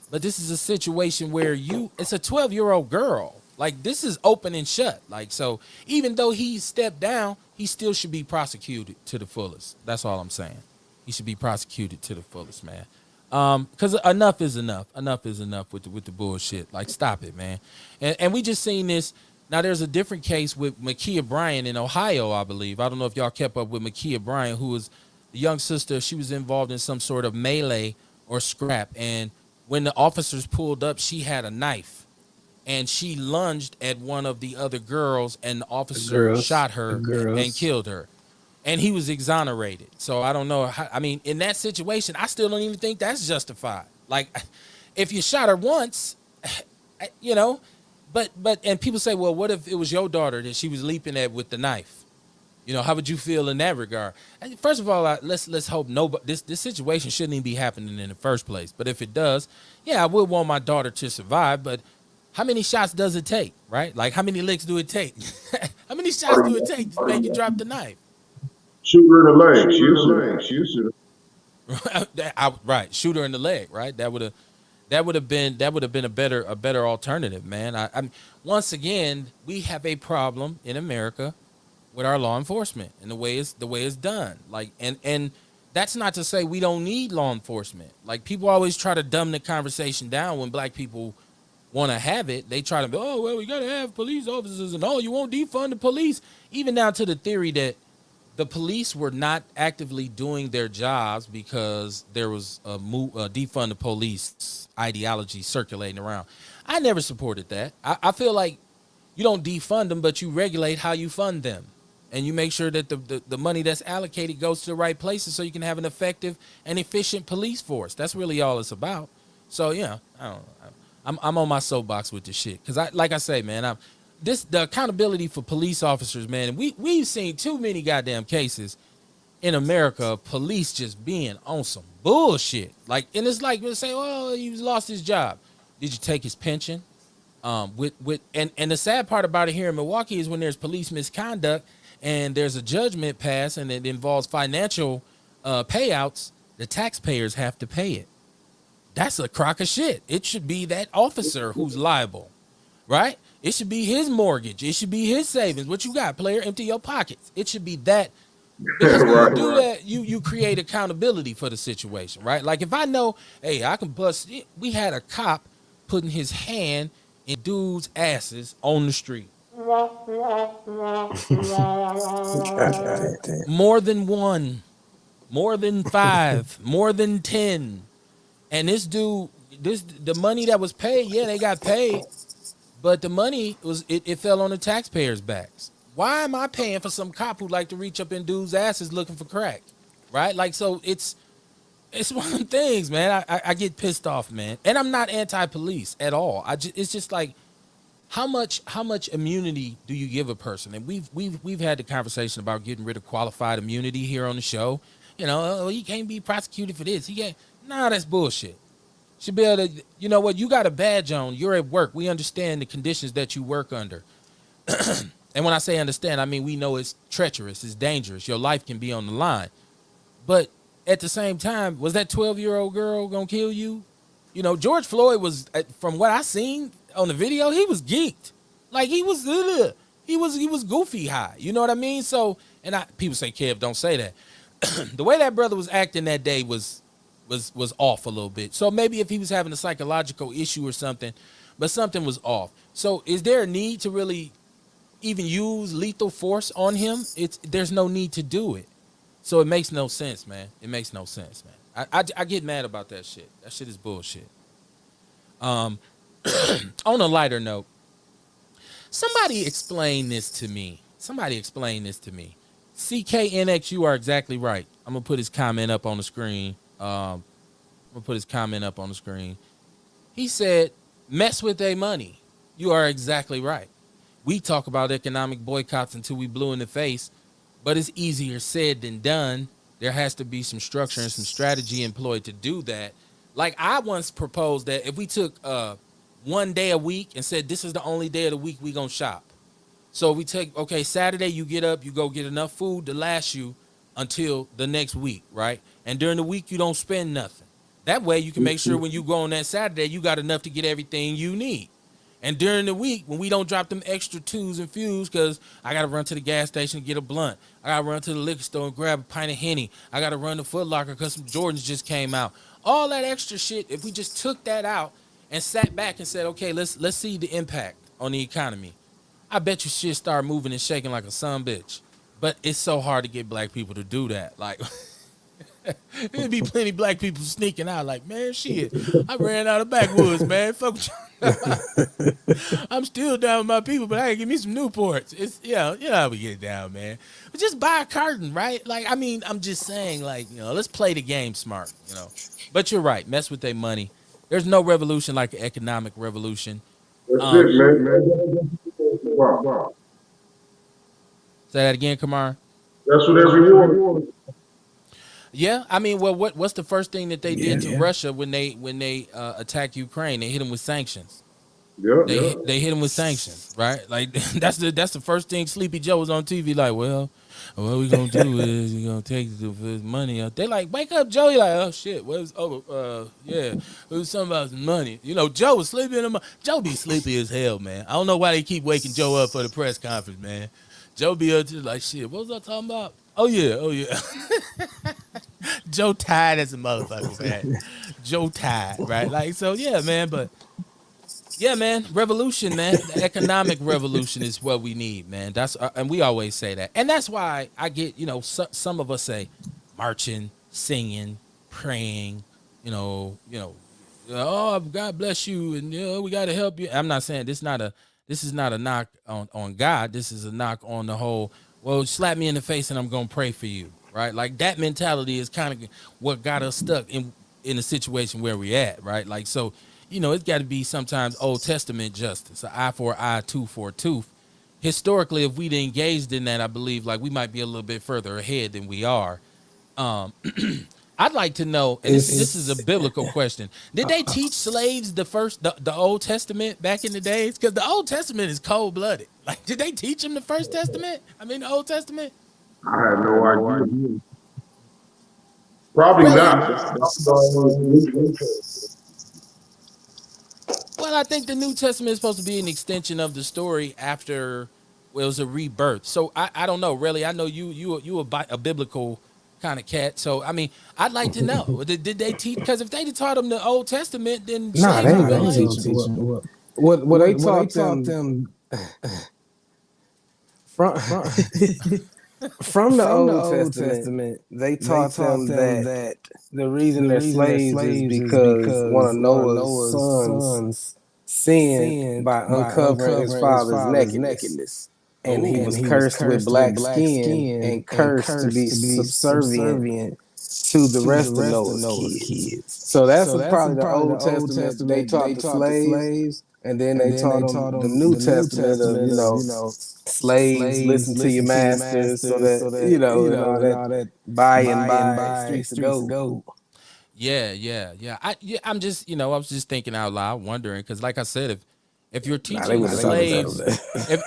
but this is a situation where it's a 12-year-old girl. Like, this is open and shut. Like, so even though he stepped down, he still should be prosecuted to the fullest. That's all I'm saying. He should be prosecuted to the fullest, man. Because enough is enough. Enough is enough with the bullshit. Like, stop it, man. And we just seen this. Now, there's a different case with Makia Bryant in Ohio, I believe. I don't know if y'all kept up with Makia Bryant, who was the young sister. She was involved in some sort of melee or scrap. And when the officers pulled up, she had a knife. And she lunged at one of the other girls, and the officer shot her and killed her. And he was exonerated. So I don't know. I mean, in that situation, I still don't even think that's justified. Like, if you shot her once, but and people say, well, what if it was your daughter that she was leaping at with the knife? How would you feel in that regard? And first of all, let's hope nobody. This situation shouldn't even be happening in the first place. But if it does, yeah, I would want my daughter to survive. But how many shots does it take, right? Like, how many licks do it take? How many shots do it take to make you drop the knife? shoot her in the leg. She used to. Right, shoot her in the leg, right? That would have been a better alternative, man. I mean, once again, we have a problem in America with our law enforcement and the way it's done. Like, and that's not to say we don't need law enforcement. Like, people always try to dumb the conversation down when black people want to have it. They try to be, oh, well, we got to have police officers and all. You won't defund the police, even down to the theory that the police were not actively doing their jobs because there was a defund the police ideology circulating around. I never supported that. I feel like you don't defund them, but you regulate how you fund them. And you make sure that the money that's allocated goes to the right places so you can have an effective and efficient police force. That's really all it's about. So, yeah, I don't know. I'm on my soapbox with this shit. Because, like I say, man, the accountability for police officers, man, we've seen too many goddamn cases in America of police just being on some bullshit. Like, and it's like, we'll say, oh, he lost his job. Did you take his pension? And the sad part about it here in Milwaukee is when there's police misconduct and there's a judgment passed and it involves financial payouts, the taxpayers have to pay it. That's a crock of shit. It should be that officer who's liable, right? It should be his mortgage. It should be his savings. What you got, player? Empty your pockets. It should be that. Because when you do that, you create accountability for the situation, right? Like if I know, hey, I can bust. We had a cop putting his hand in dudes' asses on the street. More than one, more than 5, more than 10. And this dude, the money that was paid, yeah, they got paid, but the money it fell on the taxpayers' backs. Why am I paying for some cop who like to reach up in dudes' asses looking for crack, right? Like, so it's one of them things, man. I get pissed off, man, and I'm not anti-police at all. It's just like how much immunity do you give a person? And we've had the conversation about getting rid of qualified immunity here on the show. You know, oh, he can't be prosecuted for this. He can't. Nah, that's bullshit. Should be able to, you know what, you got a badge on, you're at work. We understand the conditions that you work under. And when I say understand, I mean we know it's treacherous, it's dangerous. Your life can be on the line. But at the same time, was that 12-year-old girl gonna kill you? You know, George Floyd was, from what I seen on the video, he was geeked. Like he was goofy high. You know what I mean? So, and people say, Kev, don't say that. The way that brother was acting that day was off a little bit. So maybe if he was having a psychological issue or something, but something was off. So is there a need to really even use lethal force on him? There's no need to do it. So it makes no sense, man. It makes no sense, man. I get mad about that shit. That shit is bullshit. On a lighter note, somebody explain this to me. CKNX, you are exactly right. I'm gonna put his comment up on the screen. He said, mess with their money. You are exactly right. We talk about economic boycotts until we blue in the face, but it's easier said than done. There has to be some structure and some strategy employed to do that. Like I once proposed that if we took 1 day a week and said, this is the only day of the week we gonna shop. So we take, okay, Saturday you get up, you go get enough food to last you until the next week, right? And during the week, you don't spend nothing. That way you can make sure when you go on that Saturday, you got enough to get everything you need. And during the week, when we don't drop them extra twos and fews, because I got to run to the gas station and get a blunt. I got to run to the liquor store and grab a pint of Henny. I got to run to Foot Locker because some Jordans just came out. All that extra shit, if we just took that out and sat back and said, okay, let's see the impact on the economy, I bet you shit start moving and shaking like a son bitch. But it's so hard to get black people to do that. Like, there'd be plenty of black people sneaking out like, man, shit, I ran out of backwoods, man. Fuck with you. I'm still down with my people, but I can give me some Newports. It's, you know how we get it down, man. But just buy a carton, right? Like, I mean, I'm just saying, like, you know, let's play the game smart, you know. But you're right. Mess with their money. There's no revolution like an economic revolution. That's it, man. Wow. Say that again, Kamar. That's what everyone. Yeah, I mean, well, what's the first thing that they did to Russia when they attacked Ukraine? They hit them with sanctions. They hit them with sanctions, right? Like that's the first thing. Sleepy Joe was on TV like, well, what we gonna do is we gonna take the money out. They like, wake up, Joe. You're like, oh shit, it was something about some money. You know, Joe was sleeping. Joe be sleepy as hell, man. I don't know why they keep waking Joe up for the press conference, man. Joe be up to like, shit, what was I talking about? Oh yeah. Joe tired as a motherfucker, man. Joe tired, right? Like, so yeah, man, but Yeah, man, revolution, man. The economic revolution is what we need, man. That's and we always say that, and that's why I get, some of us say, marching, singing, praying, oh, God bless you, and we got to help you. I'm not saying this is not a knock on God. This is a knock on the whole. Well, slap me in the face and I'm gonna pray for you, right? Like that mentality is kind of what got us stuck in the situation where we at, right? Like so. It's got to be sometimes Old Testament justice, an eye for an eye, tooth for a tooth. Historically, if we'd engaged in that, I believe like we might be a little bit further ahead than we are. Um, I'd like to know, and this is a It's biblical question. Did they teach slaves the Old Testament back in the days? Because the Old Testament is cold blooded. Like, did they teach them the First Testament? I mean, the Old Testament. I have no idea. Probably Really? not. That's why Well, I think the New Testament is supposed to be an extension of the story after well, it was a rebirth. So I don't know really. I know you a biblical kind of cat. So I mean, I'd like to know did they teach? Because if they taught them the Old Testament, then nah, slaves they would have ain't been gonna like, teach them. What they taught them from from the Old Testament, they taught them that the reason they're slaves is because one of Noah's sons sinned by uncovering his father's nakedness. And he was cursed with black skin and cursed to be subservient to the rest of Noah's kids. So that's probably the Old Testament they taught the slaves, and then they taught them the New Testament of, slaves, listen to your masters, so that, and all that by and by streets of gold. I'm just I was just thinking out loud, wondering because like I said, if you're Nah, they teaching the wouldn't have taught slaves, themselves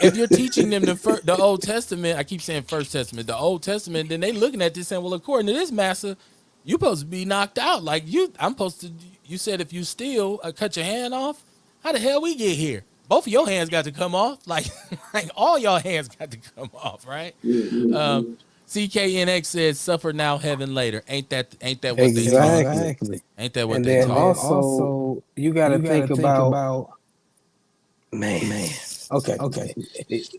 if you're teaching them the Old Testament, I keep saying First Testament, the Old Testament, then they looking at this saying, well, according to this master, you supposed to be knocked out. Like I'm supposed to. You said if you steal, cut your hand off. How the hell we get here? Both of your hands got to come off. Like, like all your hands got to come off, right? CKNX says, "Suffer now, heaven later." Ain't that what they taught? exactly. Ain't that what And they then taught? also you got to think about, man. Okay,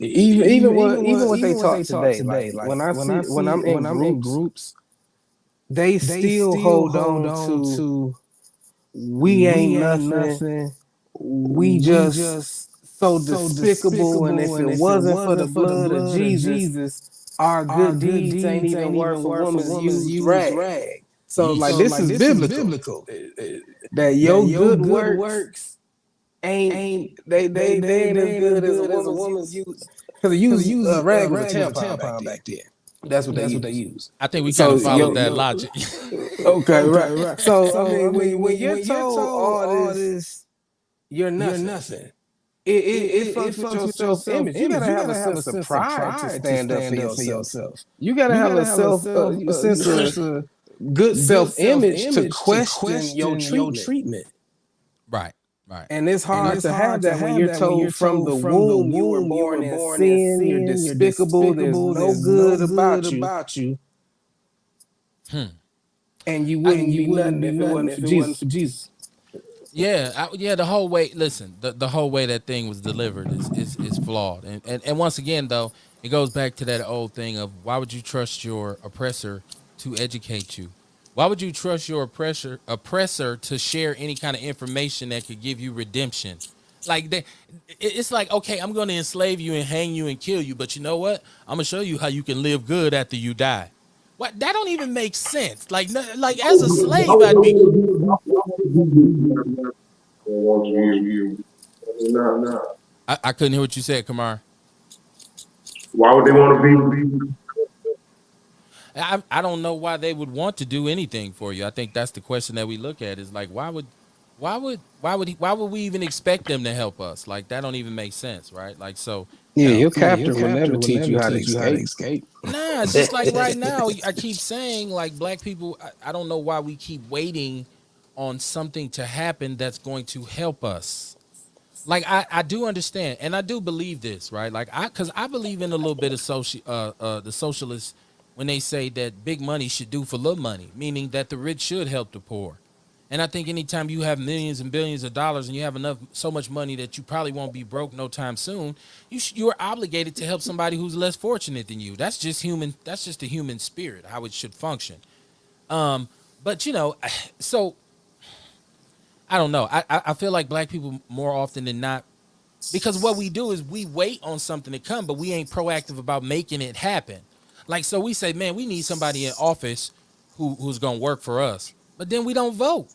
even what they taught today. Like when I'm in groups, they still hold on to we ain't nothing. We just so despicable, and if it wasn't for the blood of Jesus, our good deeds ain't even worth a woman's used rag. So like this is biblical. That your good works ain't they ain't as good as a woman's used, because a rag was a tampon back then. That's what they use. I think we kind So of followed that logic. okay, right. So I mean, when you're told all this, you're nothing. It fucks with your self image. You gotta have a sense of pride to stand up for yourself. You gotta have a sense of good self image to question your treatment. Right, right. And it's hard to have that when you're told from the womb you were born in sin, you're despicable, there's no good about you, Hmm. and you wouldn't be nothing if it wasn't for Jesus. Yeah, the whole way. Listen, the whole way that thing was delivered is flawed, and once again though, it goes back to that old thing of why would you trust your oppressor to educate you? Why would you trust your oppressor to share any kind of information that could give you redemption? Like it's like, okay, I'm going to enslave you and hang you and kill you, but you know what? I'm gonna show you how you can live good after you die. What? That don't even make sense. Like as a slave, I'd be. want you. I couldn't hear what you said, Kamar. Why would they want to be? I don't know why they would want to do anything for you. I think that's the question that we look at is like why would we even expect them to help us? Like that don't even make sense, right? Like so, Yeah, your captor will never teach you how to escape. nah, it's just like right now, I keep saying like black people, I don't know why we keep waiting on something to happen that's going to help us. Like I do understand and I do believe this, right? Like because I believe in a little bit of the socialists when they say that big money should do for little money, meaning that the rich should help the poor. And I think anytime you have millions and billions of dollars and you have so much money that you probably won't be broke no time soon, you are obligated to help somebody who's less fortunate than you. That's just human. That's just the human spirit, how it should function. But so I don't know. I feel like black people more often than not, because what we do is we wait on something to come, but we ain't proactive about making it happen. Like, so we say, man, we need somebody in office who's gonna work for us, but then we don't vote.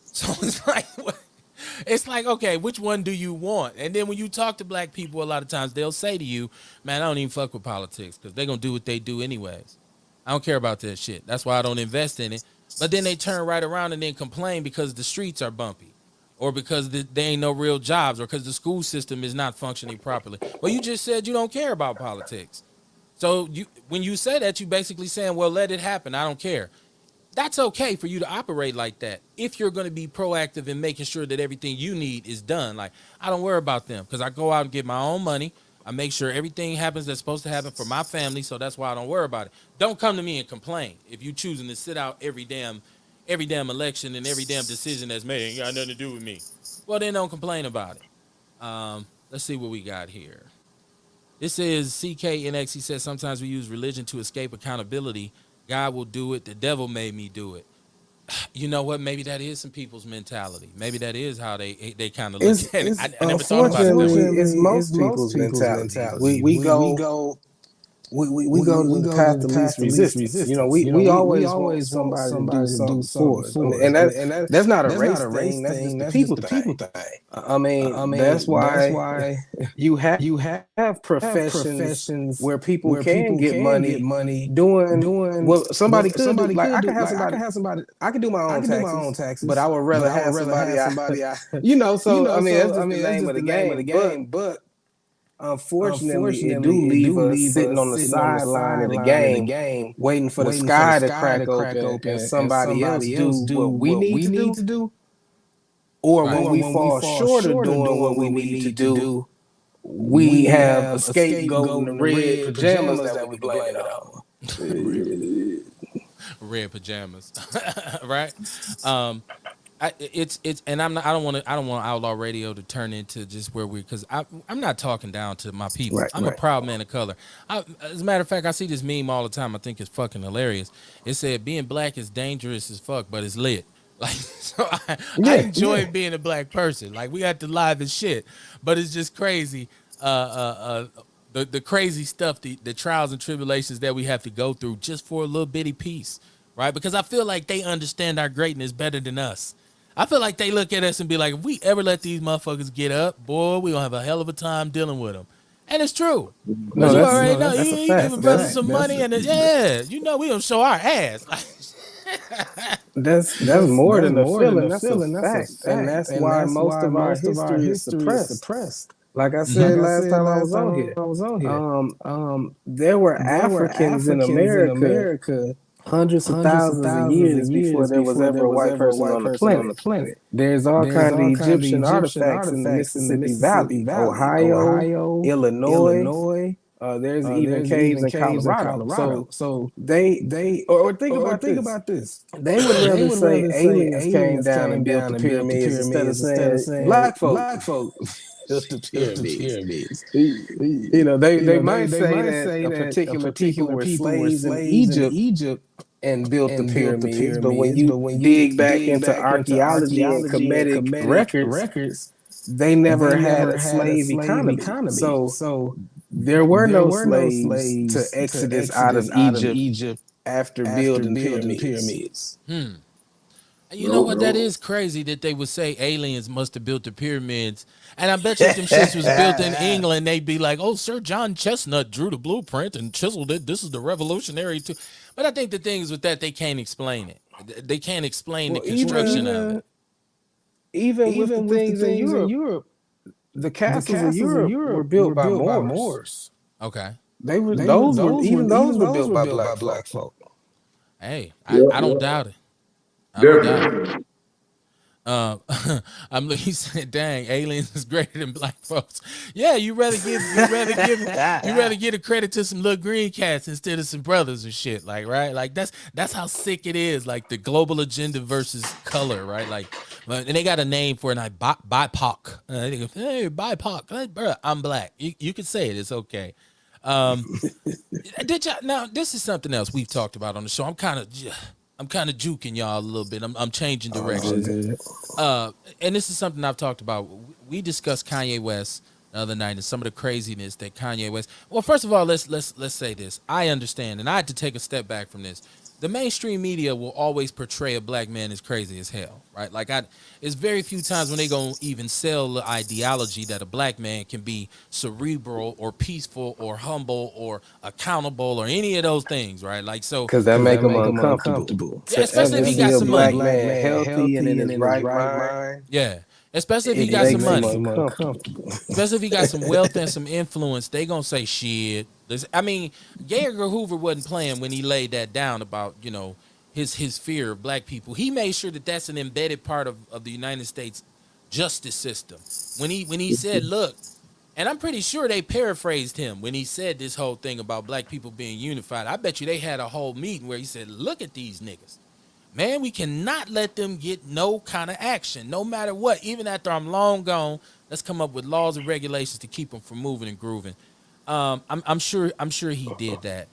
So it's like, okay, which one do you want? And then when you talk to black people, a lot of times they'll say to you, man, I don't even fuck with politics because they're going to do what they do anyways. I don't care about that shit. That's why I don't invest in it. But then they turn right around and then complain because the streets are bumpy or because there ain't no real jobs or because the school system is not functioning properly. Well, you just said you don't care about politics. So when you say that, you basically saying, well, let it happen. I don't care. That's okay for you to operate like that if you're going to be proactive in making sure that everything you need is done. Like, I don't worry about them because I go out and get my own money. I make sure everything happens that's supposed to happen for my family, so that's why I don't worry about it. Don't come to me and complain if you choosing to sit out every damn election and every damn decision that's made. Ain't got nothing to do with me. Well, then don't complain about it. Let's see what we got here. This is CKNX. He says sometimes we use religion to escape accountability. God will do it. The devil made me do it. You know what? Maybe that is some people's mentality. Maybe that is how they kind of look at it. I never thought about it that way. It's most people's mentality. We go to the path of least resistance. You know, we always want somebody to do something for us. And that's not a race thing. That's just the people thing. I mean, that's why you have professions where people can get money doing what somebody could do. Like I can have somebody. I can do my own taxes, but I would rather have somebody. You know, so I mean, that's just the name of the game. But unfortunately, it do leave us sitting on the sideline of the game, waiting for the sky to crack open and somebody else do what we need to do. Or when we fall short of doing what we need to do, we have a scapegoat in the red pajamas that we blame it on. Red pajamas, right? It's and I don't want Outlaw Radio to turn into just where because I'm not talking down to my people. I'm a proud man of color. As a matter of fact, I see this meme all the time. I think it's fucking hilarious. It said being black is dangerous as fuck, but it's lit. Like, so I enjoy being a black person. Like, we got to live as shit, but it's just crazy. The crazy stuff, the trials and tribulations that we have to go through just for a little bitty piece, right? Because I feel like they understand our greatness better than us. I feel like they look at us and be like, if we ever let these motherfuckers get up, boy, we gonna have a hell of a time dealing with them. And it's true. No, you already know. You giving brothers some money, and we gonna show our ass. That's more than a feeling. That's a fact, and that's why most of our history is suppressed. Like I said last time I was on here, there were Africans in America hundreds of thousands of years before there was ever a white person on the planet. There's all kinds of Egyptian artifacts in the Mississippi Valley, Ohio, Illinois. There's even caves in Colorado. So they think about this. They would rather say aliens came down and built the pyramids instead of saying black folk built the pyramids. You know, they might say that a particular people were slaves in Egypt and built the pyramids, but when you dig back into archaeology and Kemetic records, they never had a slave economy. So there were no slaves to exodus out of Egypt after building pyramids. You know what? That is crazy that they would say aliens must have built the pyramids. And I bet you if them shits was built in England, they'd be like, oh, Sir John Chestnut drew the blueprint and chiseled it. This is the revolutionary too. But I think the thing is with that, they can't explain it. They can't explain the construction of it. Even with the things in Europe, the castles in Europe were built by Moors. Okay. Those were built by black folk. Hey, I don't doubt it. I don't doubt it. Um, he said, "Dang, aliens is greater than black folks." Yeah, you rather give a credit to some little green cats instead of some brothers and shit, like right, like that's how sick it is, like the global agenda versus color, right? And they got a name for it, like BIPOC. They go, hey, BIPOC, hey, bro, I'm black. You can say it, it's okay. Um, did y'all now? This is something else we've talked about on the show. I'm kind of juking y'all a little bit. I'm changing directions. Uh, and this is something I've talked about. We discussed Kanye West the other night and some of the craziness that Kanye West. Well, first of all, let's say this. I understand, and I had to take a step back from this. The mainstream media will always portray a black man as crazy as hell, right? It's very few times when they gonna even sell the ideology that a black man can be cerebral or peaceful or humble or accountable or any of those things, right? Like so, Because that make them uncomfortable. yeah, To especially ever if he see got a some black money. man healthy and in his right mind, Yeah, especially if he it got some makes him money. uncomfortable. Especially if he got some wealth and some influence, they gonna say shit. I mean, J. Edgar Hoover wasn't playing when he laid that down about his fear of black people. He made sure that that's an embedded part of the United States justice system. When he said, "Look," and I'm pretty sure they paraphrased him when he said this whole thing about black people being unified. I bet you they had a whole meeting where he said, "Look at these niggas. Man, we cannot let them get no kind of action, no matter what. Even after I'm long gone, let's come up with laws and regulations to keep them from moving and grooving." I'm sure he did that.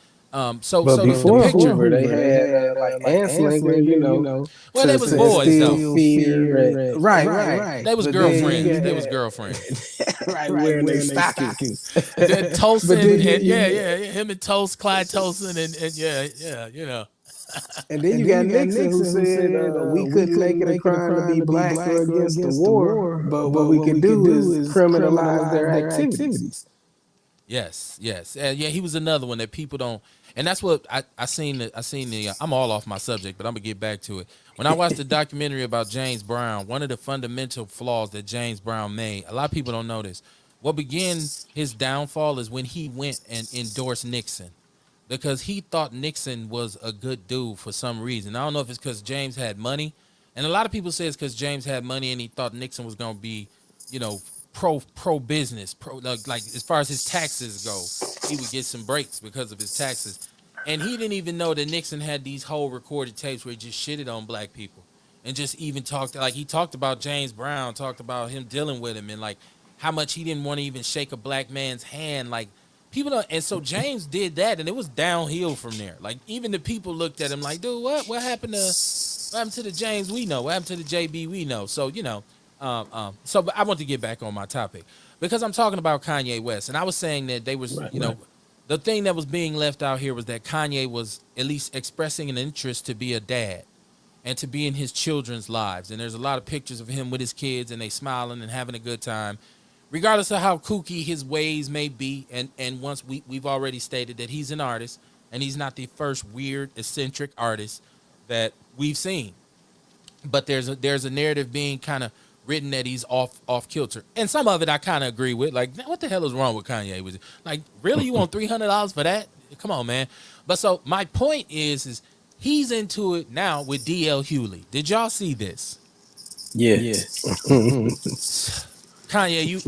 So But the before picture. Hoover, they had like Anslinger, Well, they was to boys instill though. fear. Right. They was But then girlfriends. you They was had girlfriends. right wearing their stockings. The But Tolson then and you yeah, him and Toast, Clyde Tolson and yeah. and then you got Nixon who said we couldn't make it a crime to be black or against the war, but what we can do is criminalize their activities. Yes. Yeah, he was another one that people don't, and that's what I seen. I'm all off my subject, but I'm gonna get back to it. When I watched the documentary about James Brown, one of the fundamental flaws that James Brown made, a lot of people don't know this. What began his downfall is when he went and endorsed Nixon, because he thought Nixon was a good dude for some reason. I don't know if it's because James had money, and a lot of people say it's because James had money and he thought Nixon was gonna be, you know, pro business, like as far as his taxes go, he would get some breaks because of his taxes, and he didn't even know that Nixon had these whole recorded tapes where he just shitted on black people, and just even he talked about James Brown, talked about him dealing with him, and like how much he didn't want to even shake a black man's hand, like people don't. And so James did that, and it was downhill from there. Like even the people looked at him like, dude, what happened to the James we know? What happened to the JB we know? So but I want to get back on my topic because I'm talking about Kanye West, and I was saying that they was, the thing that was being left out here was that Kanye was at least expressing an interest to be a dad and to be in his children's lives. And there's a lot of pictures of him with his kids, and they smiling and having a good time, regardless of how kooky his ways may be. And once we've already stated that he's an artist, and he's not the first weird, eccentric artist that we've seen. But there's a narrative being kind of written that he's off kilter, and some of it I kind of agree with. Like, what the hell is wrong with Kanye? Was it like, really, you want $300 for that? Come on, man. But so my point is he's into it now with DL Hewley. Did y'all see this? Yes. Kanye,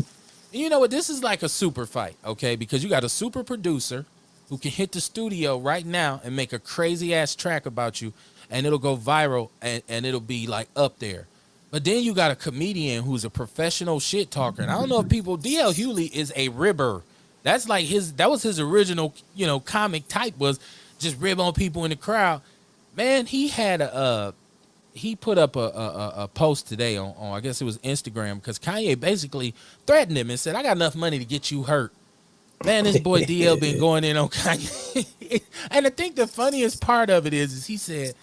you know what? This is like a super fight, okay? Because you got a super producer who can hit the studio right now and make a crazy ass track about you, and it'll go viral, and it'll be like up there. But then you got a comedian who's a professional shit talker. And I don't know if DL Hewley is a ribber. That's like that was his original, comic type, was just rib on people in the crowd. Man, he had he put up a post today on I guess it was Instagram, because Kanye basically threatened him and said, "I got enough money to get you hurt." Man, this boy DL been going in on Kanye. And I think the funniest part of it is he said,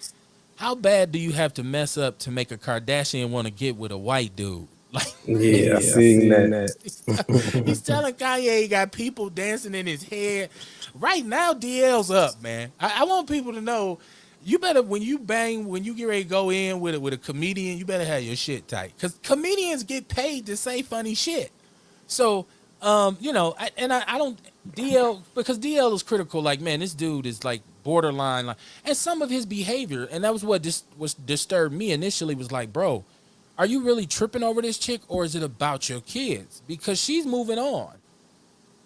"How bad do you have to mess up to make a Kardashian want to get with a white dude?" Like, I seen that. he's telling Kanye he got people dancing in his head. Right now, DL's up, man. I want people to know, you better, when you get ready to go in with a comedian, you better have your shit tight, because comedians get paid to say funny shit. So, I don't DL, because DL is critical. Like, man, this dude is like borderline, like, and some of his behavior, and that was what was disturbed me initially, was like, bro, are you really tripping over this chick, or is it about your kids? Because she's moving on.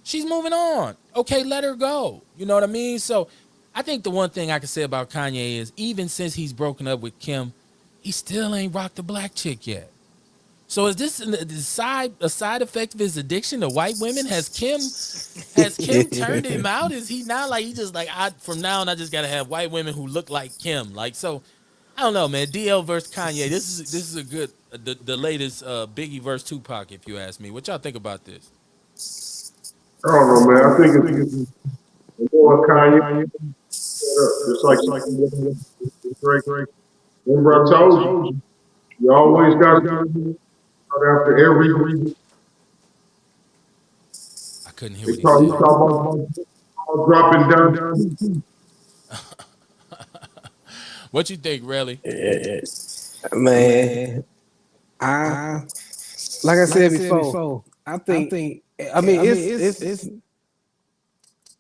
She's moving on. Okay, let her go. You know what I mean? So I think the one thing I can say about Kanye is even since he's broken up with Kim, he still ain't rocked the black chick yet. So is this a side effect of his addiction to white women? Has Kim turned him out? Is he now like he just like from now on I just gotta have white women who look like Kim? Like so, I don't know, man. DL versus Kanye. This is a good the latest Biggie versus Tupac, if you ask me. What y'all think about this? I don't know, man. I think it's more Kanye just like Drake. Remember I told you, you always got to after every. I couldn't hear They what he talk said. about dropping down. What you think, really? Man, I like I said before. I think. I mean,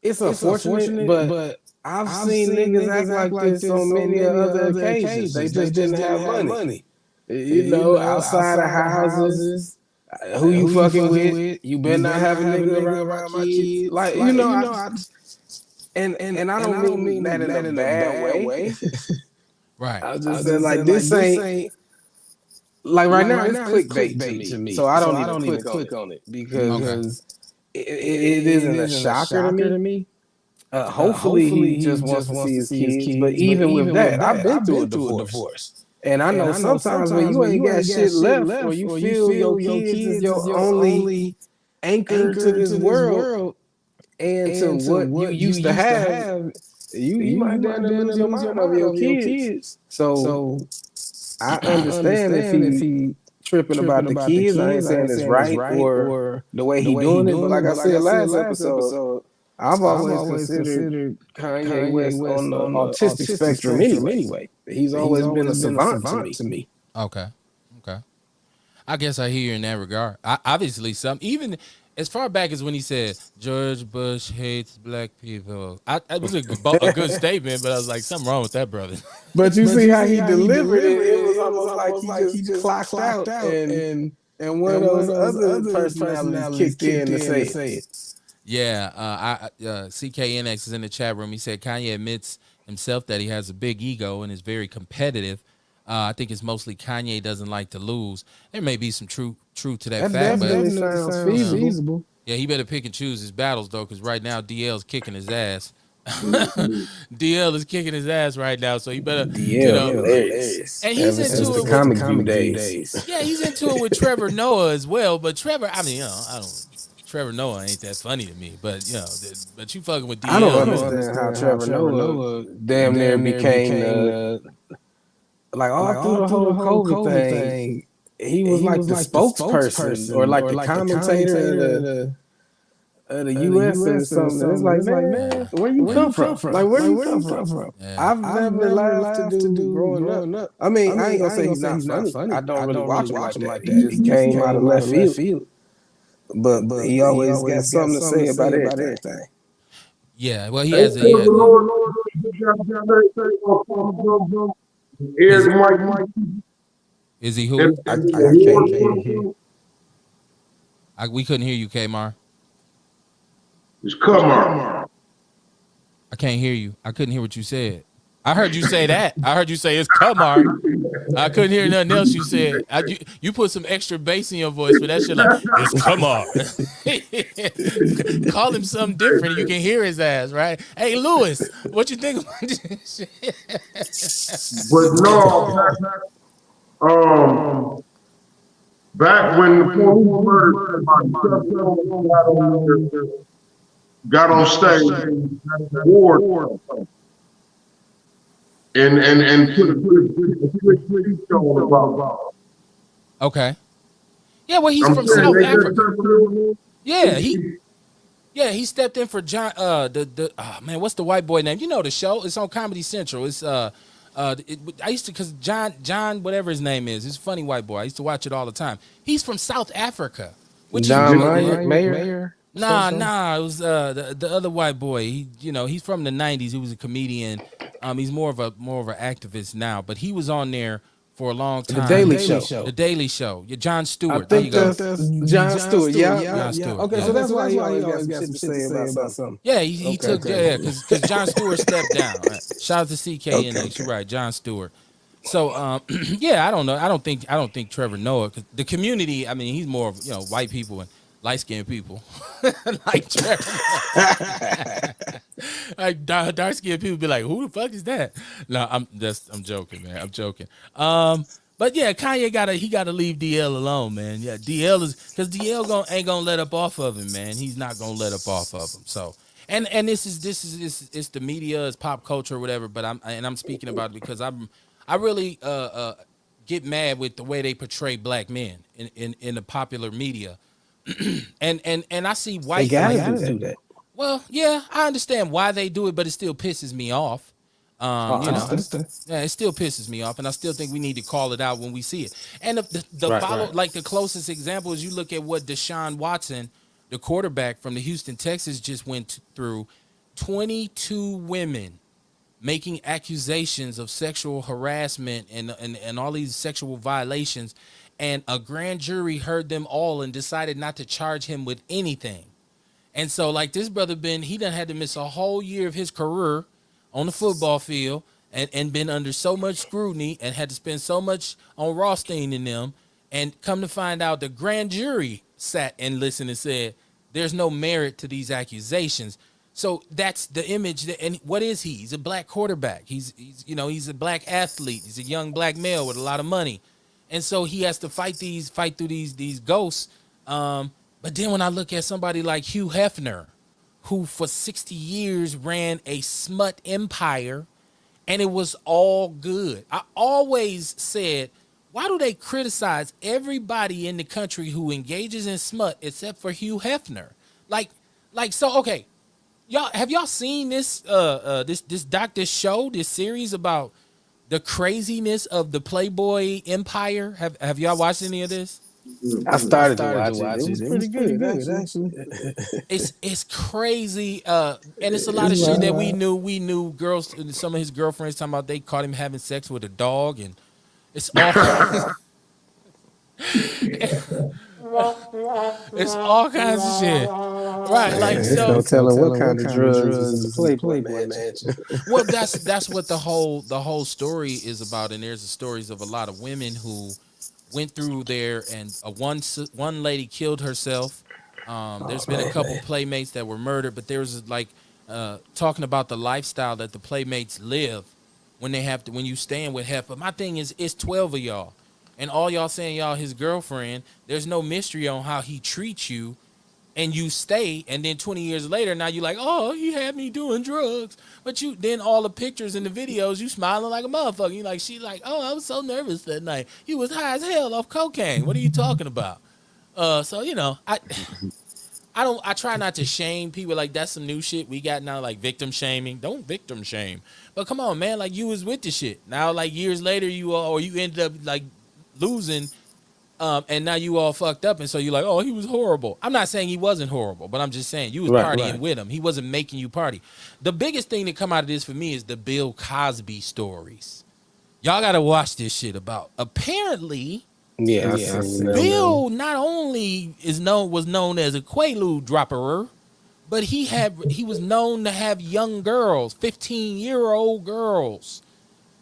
it's unfortunate, but I've seen niggas act like this on many other occasions. They just didn't have money. You know, outside of houses, who you fucking with? You better not have a nigga around my kids. Like you know, and I don't mean that in a bad way. Right. I was just saying like this ain't like right now it's clickbait to me. So I don't even click on it because it isn't a shocker to me. Hopefully he just wants to see his kids. But even with that, I've been through a divorce. And I know sometimes when you ain't got shit left or you feel your kids is your only anchor to this world and to what you used to have, you might damn near lose your mind over your kids. So I understand if he tripping about the kids. I ain't saying it's right or the way he doing it, but like I said last episode, I've always considered Kanye West on the autistic spectrum anyway. He's always been a savant to me. Okay. I guess I hear you in that regard. Obviously, even as far back as when he said George Bush hates black people, it was a good statement, but I was like, something wrong with that, brother. But you see how he delivered it. It was almost like he just clocked out, and one of those other personalities kicked in to say it. Yeah, CKNX is in the chat room. He said Kanye admits himself that he has a big ego and is very competitive. I think it's mostly Kanye doesn't like to lose. There may be some truth to that fact, but definitely sounds feasible. Yeah, he better pick and choose his battles though, because right now DL's kicking his ass. DL is kicking his ass right now, so he better. DL, hilarious. And he's into it with comic view days. Yeah, he's into it with Trevor Noah as well. But Trevor, I mean, I don't. Trevor Noah ain't that funny to me, but but you fucking with DL. I don't understand how Trevor Noah damn near became like all through the whole COVID thing. He was like the spokesperson or like the commentator of the U.S. or something. It's like, man, where you come from? Like, where you come from? Yeah. I've never laughed to do growing up. I mean, I ain't gonna say he's not funny. I don't really watch him like that. He just came out of left field. But he always got something to say about everything. Yeah, well, he has a. Is he who? I can't hear. We couldn't hear you, Kmar. It's Kumar. I can't hear you. I couldn't hear what you said. I heard you say that. I heard you say it's Kumar. I couldn't hear nothing else you said. You put some extra bass in your voice for that shit. Like it's Kumar. Call him something different. You can hear his ass, right? Hey, Lewis, what you think about this shit? But no, back when the police murdered got on stage, award, and put a show about. Okay. Yeah, well, he's from South Africa. Yeah, he stepped in for John. Man, what's the white boy name? You know the show. It's on Comedy Central. It's I used to, because John, whatever his name is, he's a funny white boy. I used to watch it all the time. He's from South Africa. John Mayer. Nah. It was the other white boy. He's from the '90s. He was a comedian. He's more of an activist now, but he was on there for a long The time. Daily Show. The Daily Show. Yeah, Jon I Stewart. There you think go. that's Jon Stewart. Yeah, Jon yeah. Stewart. Okay, Yeah. so that's why he always got some shit to say about something. Yeah, he Okay, took because Jon Stewart stepped down. Right. Shout out to CKNX. You're right, Jon Stewart. So yeah, I don't know. I don't think Trevor Noah, 'cause the community. I mean, he's more of white people and light skinned people like Trevor. Like dark skinned people be like, who the fuck is that? No, I'm joking, man. I'm joking. But yeah, Kanye gotta leave DL alone, man. Yeah, DL is because DL ain't gonna let up off of him, man. He's not gonna let up off of him. So and this is it's the media, it's pop culture, or whatever. But I'm speaking about it because I really get mad with the way they portray black men in the popular media. and I see they white gotta do that. well, yeah, I understand why they do it, but it still pisses me off. You know, yeah, it still pisses me off, and I still think we need to call it out when we see it. And the follow, like the closest example is you look at what Deshaun Watson, the quarterback from the Houston Texans, just went through. 22 women making accusations of sexual harassment and all these sexual violations, and a grand jury heard them all and decided not to charge him with anything. And so, like, this brother he done had to miss a whole year of his career on the football field and been under so much scrutiny and had to spend so much on Rothstein and them. And come to find out, the grand jury sat and listened and said, there's no merit to these accusations. So that's the image. And what is he? He's a black quarterback. He's a black athlete. He's a young black male with a lot of money. And so he has to fight through these ghosts. But then when I look at somebody like Hugh Hefner, who for 60 years ran a smut empire, and it was all good. I always said, why do they criticize everybody in the country who engages in smut except for Hugh Hefner? So okay, have y'all seen this this show, this series about the craziness of the Playboy empire? Have y'all watched any of this? I started to watch it. It was pretty good, actually. It's crazy, and it's a lot of shit that we knew. Girls, some of his girlfriends talking about they caught him having sex with a dog, and it's all it's all kinds of shit, right? Like so, no telling what kind of drugs is in the Playboy Mansion. Well, that's what the whole story is about, and there's the stories of a lot of women who went through there, and one lady killed herself. There's been a couple playmates that were murdered, but there's like talking about the lifestyle that the playmates live when you staying with Hef. But my thing is, it's 12 of y'all, and all y'all saying y'all his girlfriend. There's no mystery on how he treats you, and you stay, and then 20 years later, now you like, oh, he had me doing drugs. But then all the pictures and the videos, you smiling like a motherfucker. You like, she like, oh, I was so nervous that night. He was high as hell off cocaine. What are you talking about? So I try not to shame people. Like, that's some new shit we got now, like victim shaming. Don't victim shame. But come on, man, like, you was with the shit. Now, like, years later, you ended up like losing. And now you all fucked up, and so you're like, oh, he was horrible. I'm not saying he wasn't horrible, but I'm just saying you was partying with him. He wasn't making you party. The biggest thing that come out of this for me is the Bill Cosby stories. Y'all gotta watch this shit about. Apparently, Bill not only was known as a Quaalude dropperer, but he was known to have young girls, 15-year-old girls,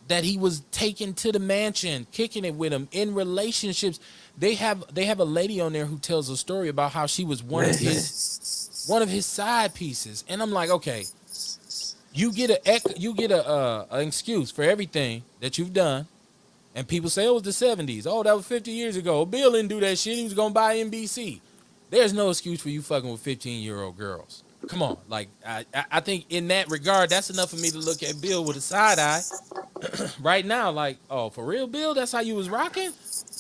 that he was taking to the mansion, kicking it with him in relationships. They have a lady on there who tells a story about how she was one of his side pieces, and I'm like, okay, you get an excuse for everything that you've done, and people say it was the 70s. Oh, that was 50 years ago. Bill didn't do that shit. He was gonna buy NBC. There's no excuse for you fucking with 15-year-old girls. Come on, like I think in that regard, that's enough for me to look at Bill with a side eye right now. Like, oh, for real, Bill? That's how you was rocking?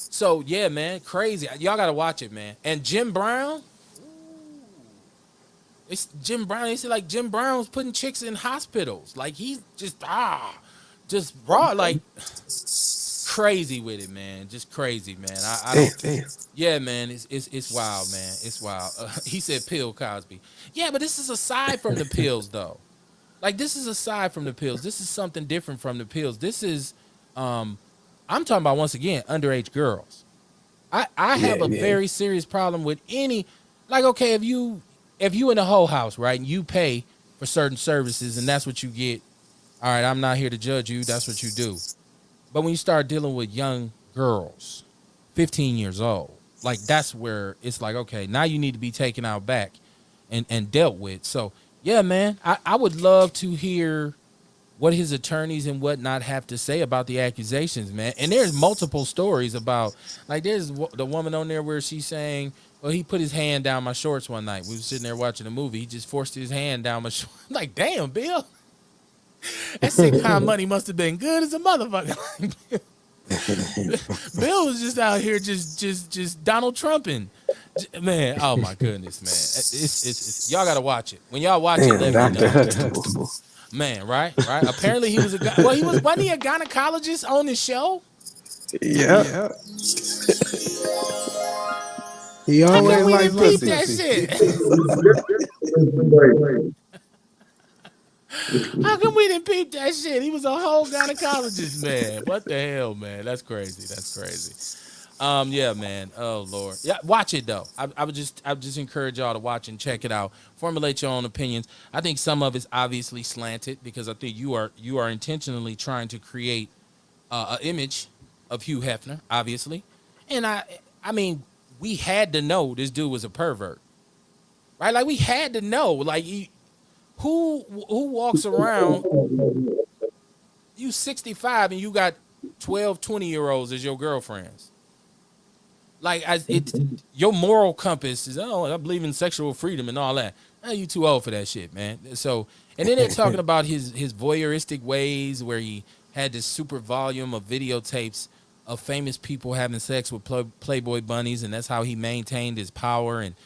So yeah, man, crazy. Y'all gotta watch it, man. And Jim Brown, it's Jim Brown. They say like Jim Brown was putting chicks in hospitals. Like he's just raw, like crazy with it, man. Just crazy, man. I don't. Yeah, man. It's wild, man. It's wild. He said pill Cosby. Yeah, but this is aside from the pills, though. Like this is aside from the pills. This is something different from the pills. This is I'm talking about, once again, underage girls. I have a very serious problem with any, like, okay, if you in a whole house, right, and you pay for certain services and that's what you get, all right, I'm not here to judge you, that's what you do. But when you start dealing with young girls, 15 years old, like, that's where it's like, okay, now you need to be taken out back and dealt with. So yeah, man, I would love to hear what his attorneys and whatnot have to say about the accusations, man. And there's multiple stories about, like, there's the woman on there where she's saying, well, he put his hand down my shorts one night. We were sitting there watching a movie. He just forced his hand down my shorts. Like, damn, Bill. That sitcom money must have been good as a motherfucker. Bill was just out here just Donald Trumping. Man, oh my goodness, man. It's y'all gotta watch it. When y'all watch it, let me know. Man, right? Apparently he was a guy. Well, wasn't he a gynecologist on the show? Yeah. He How always come we likes didn't peep pussy. that shit? How come we didn't peep that shit? He was a whole gynecologist, man. What the hell, man? That's crazy. Yeah, man. Oh Lord. Yeah, watch it though. I would just encourage y'all to watch and check it out. Formulate your own opinions. I think some of it's obviously slanted because I think you are intentionally trying to create an image of Hugh Hefner, obviously. And I mean, we had to know this dude was a pervert, right? Like, we had to know. Like, who walks around? You 65 and you got 12, 20-year-olds as your girlfriends. Like, your moral compass is, oh, I believe in sexual freedom and all that. You too old for that shit, man. So, and then they're talking about his voyeuristic ways where he had this super volume of videotapes of famous people having sex with Playboy bunnies, and that's how he maintained his power. And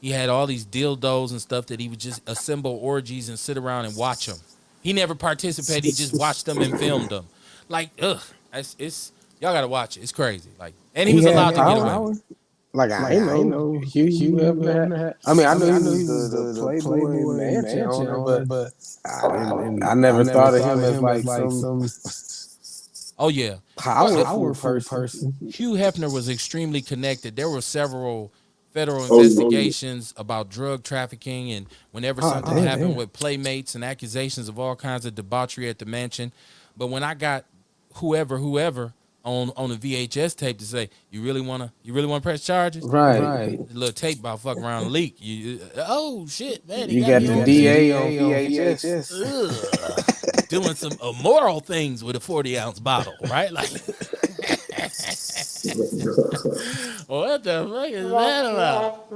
he had all these dildos and stuff that he would just assemble orgies and sit around and watch them. He never participated. He just watched them and filmed them. Like, ugh, it's y'all gotta watch it. It's crazy. Like, and he was allowed to get away with it. Like, I ain't know Hugh Hefner had. I mean, I knew he was the Playboy mansion owner, but I never thought of him as like some Oh yeah, powerful person. Hugh Hefner was extremely connected. There were several federal investigations about drug trafficking, and whenever something happened with playmates and accusations of all kinds of debauchery at the mansion. But when I got whoever on a VHS tape to say, you really wanna press charges, Right. A little tape about fuck around and leak. Oh shit, man! You got the DA on VHS. Doing some immoral things with a 40-ounce bottle, right? Like, what the fuck is that about?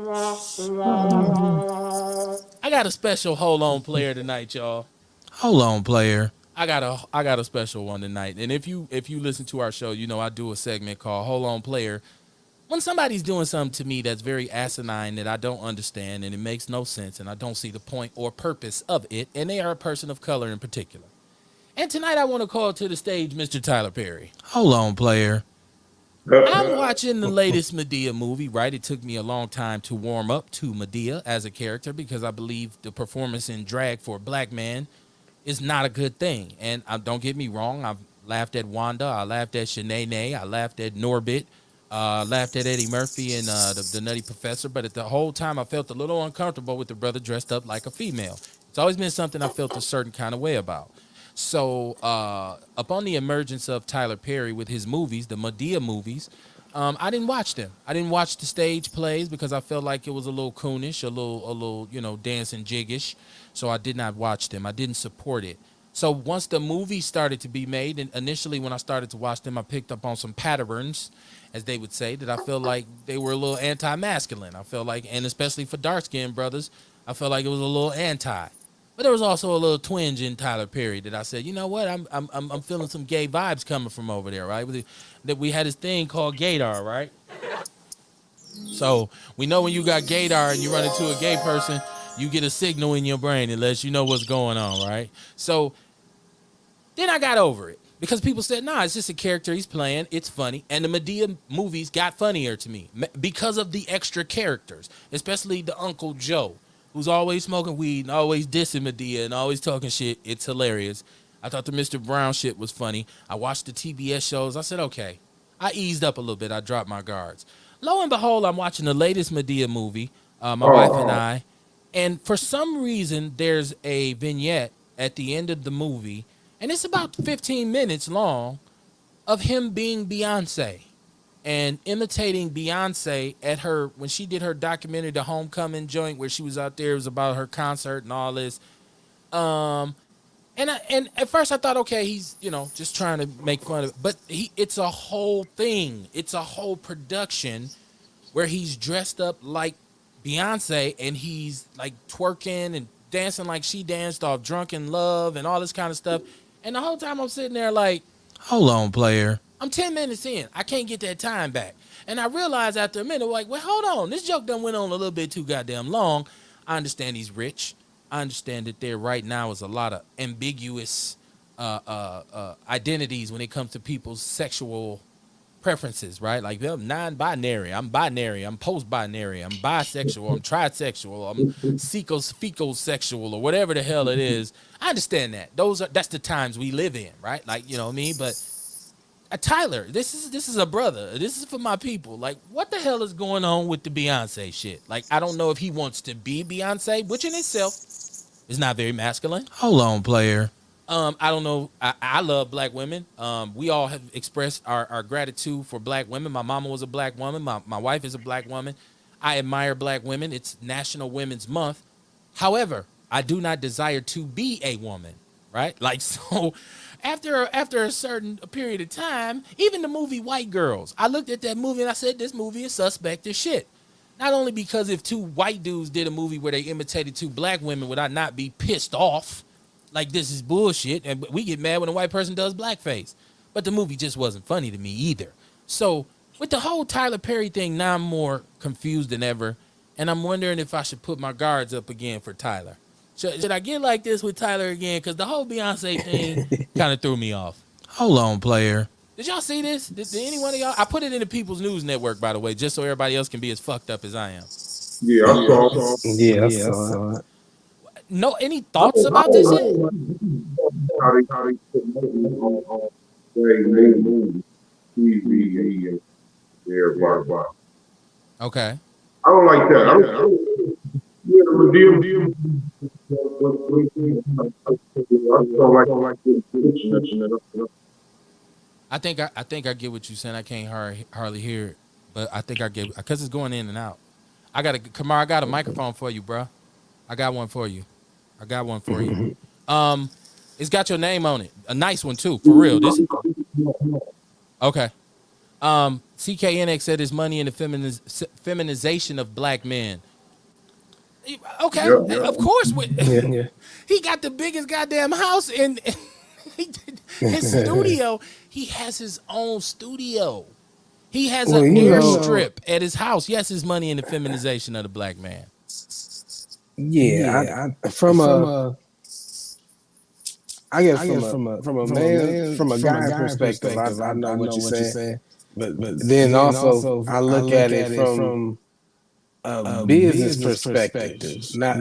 I got a special hold on player tonight, y'all. Hold on, player. I got a special one tonight. And if you listen to our show, you know I do a segment called Hold On Player. When somebody's doing something to me that's very asinine that I don't understand and it makes no sense and I don't see the point or purpose of it, and they are a person of color in particular. And tonight I want to call to the stage Mr. Tyler Perry. Hold on, player. I'm watching the latest Madea movie, right? It took me a long time to warm up to Madea as a character because I believe the performance in drag for a black man is not a good thing. And don't get me wrong, I've laughed at Wanda, I laughed at Shanae, I laughed at Norbit, laughed at Eddie Murphy and the Nutty Professor, but at the whole time I felt a little uncomfortable with the brother dressed up like a female. It's always been something I felt a certain kind of way about. So upon the emergence of Tyler Perry with his movies, the Madea movies, I didn't watch them. I didn't watch the stage plays because I felt like it was a little coonish, a little, dance and jiggish. So I did not watch them. I didn't support it. So once the movies started to be made, and initially when I started to watch them, I picked up on some patterns, as they would say, that I felt like they were a little anti-masculine. I felt like, and especially for dark-skinned brothers, I felt like it was a little anti. But there was also a little twinge in Tyler Perry that I said, you know what, I'm feeling some gay vibes coming from over there, right? That we had this thing called gaydar, right? So we know when you got gaydar and you run into a gay person, you get a signal in your brain that lets you know what's going on, right? So then I got over it because people said, nah, it's just a character he's playing. It's funny. And the Madea movies got funnier to me because of the extra characters, especially the Uncle Joe, who's always smoking weed and always dissing Madea and always talking shit. It's hilarious. I thought the Mr. Brown shit was funny. I watched the TBS shows. I said, okay. I eased up a little bit. I dropped my guards. Lo and behold, I'm watching the latest Medea movie, my wife and I. And for some reason, there's a vignette at the end of the movie, and it's about 15 minutes long, of him being Beyonce and imitating Beyonce at her when she did her documentary, The Homecoming joint, where she was out there. It was about her concert and all this. And at first I thought, okay, he's just trying to make fun of it, but it's a whole thing. It's a whole production where he's dressed up like Beyonce and he's like twerking and dancing like she danced off Drunken Love and all this kind of stuff. And the whole time I'm sitting there like, hold on, player. I'm 10 minutes in. I can't get that time back. And I realized after a minute, like, well, hold on. This joke done went on a little bit too goddamn long. I understand he's rich. I understand that there right now is a lot of ambiguous identities when it comes to people's sexual preferences, right? Like, I'm non-binary, I'm binary, I'm post-binary, I'm bisexual, I'm trisexual, I'm fecal-sexual, or whatever the hell it is. I understand that. That's the times we live in, right? Like, you know what I mean? But Tyler, this is a brother. This is for my people. Like, what the hell is going on with the Beyonce shit? Like, I don't know if he wants to be Beyonce, which in itself is not very masculine. Hold on, player. I don't know. I love black women. We all have expressed our gratitude for black women. My mama was a black woman. My wife is a black woman. I admire black women. It's National Women's Month. However, I do not desire to be a woman, right? Like, so after a certain period of time, even the movie White Girls, I looked at that movie and I said, this movie is suspect as shit. Not only because if two white dudes did a movie where they imitated two black women, would I not be pissed off? Like, this is bullshit, and we get mad when a white person does blackface. But the movie just wasn't funny to me either. So with the whole Tyler Perry thing, now I'm more confused than ever, and I'm wondering if I should put my guards up again for Tyler. Should I get like this with Tyler again? Because the whole Beyonce thing kind of threw me off. Hold on, player. Did y'all see this? Did any one of y'all? I put it in the People's News Network, by the way, just so everybody else can be as fucked up as I am. Yeah, I saw. Yeah, I saw it. No, any thoughts about this shit? How they put on movie, TV, and everybody. Okay. I don't like that. I don't like this. I think I get what you're saying. I can't hardly hear it, but I think I get because it's going in and out. Kamar, I got a microphone for you, bro. I got one for you. It's got your name on it. A nice one too, for real. Okay. CKNX said his money in the feminization of black men. Okay, of course. He got the biggest goddamn house in his studio. He has his own studio. He has an airstrip at his house. Yes, his money in the feminization of the black man. Yeah, from a guy perspective, I know what you're saying. But then also I look at it from a business perspective. Not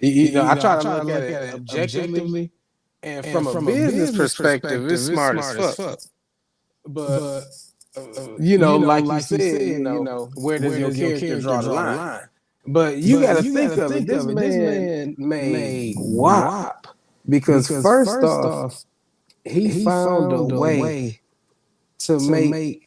I try to look at it objectively, and from a business perspective, it's smart as fuck. But like you said, where does your character draw the line? But you got to think of it. This man made WAP because first off, he found a way to make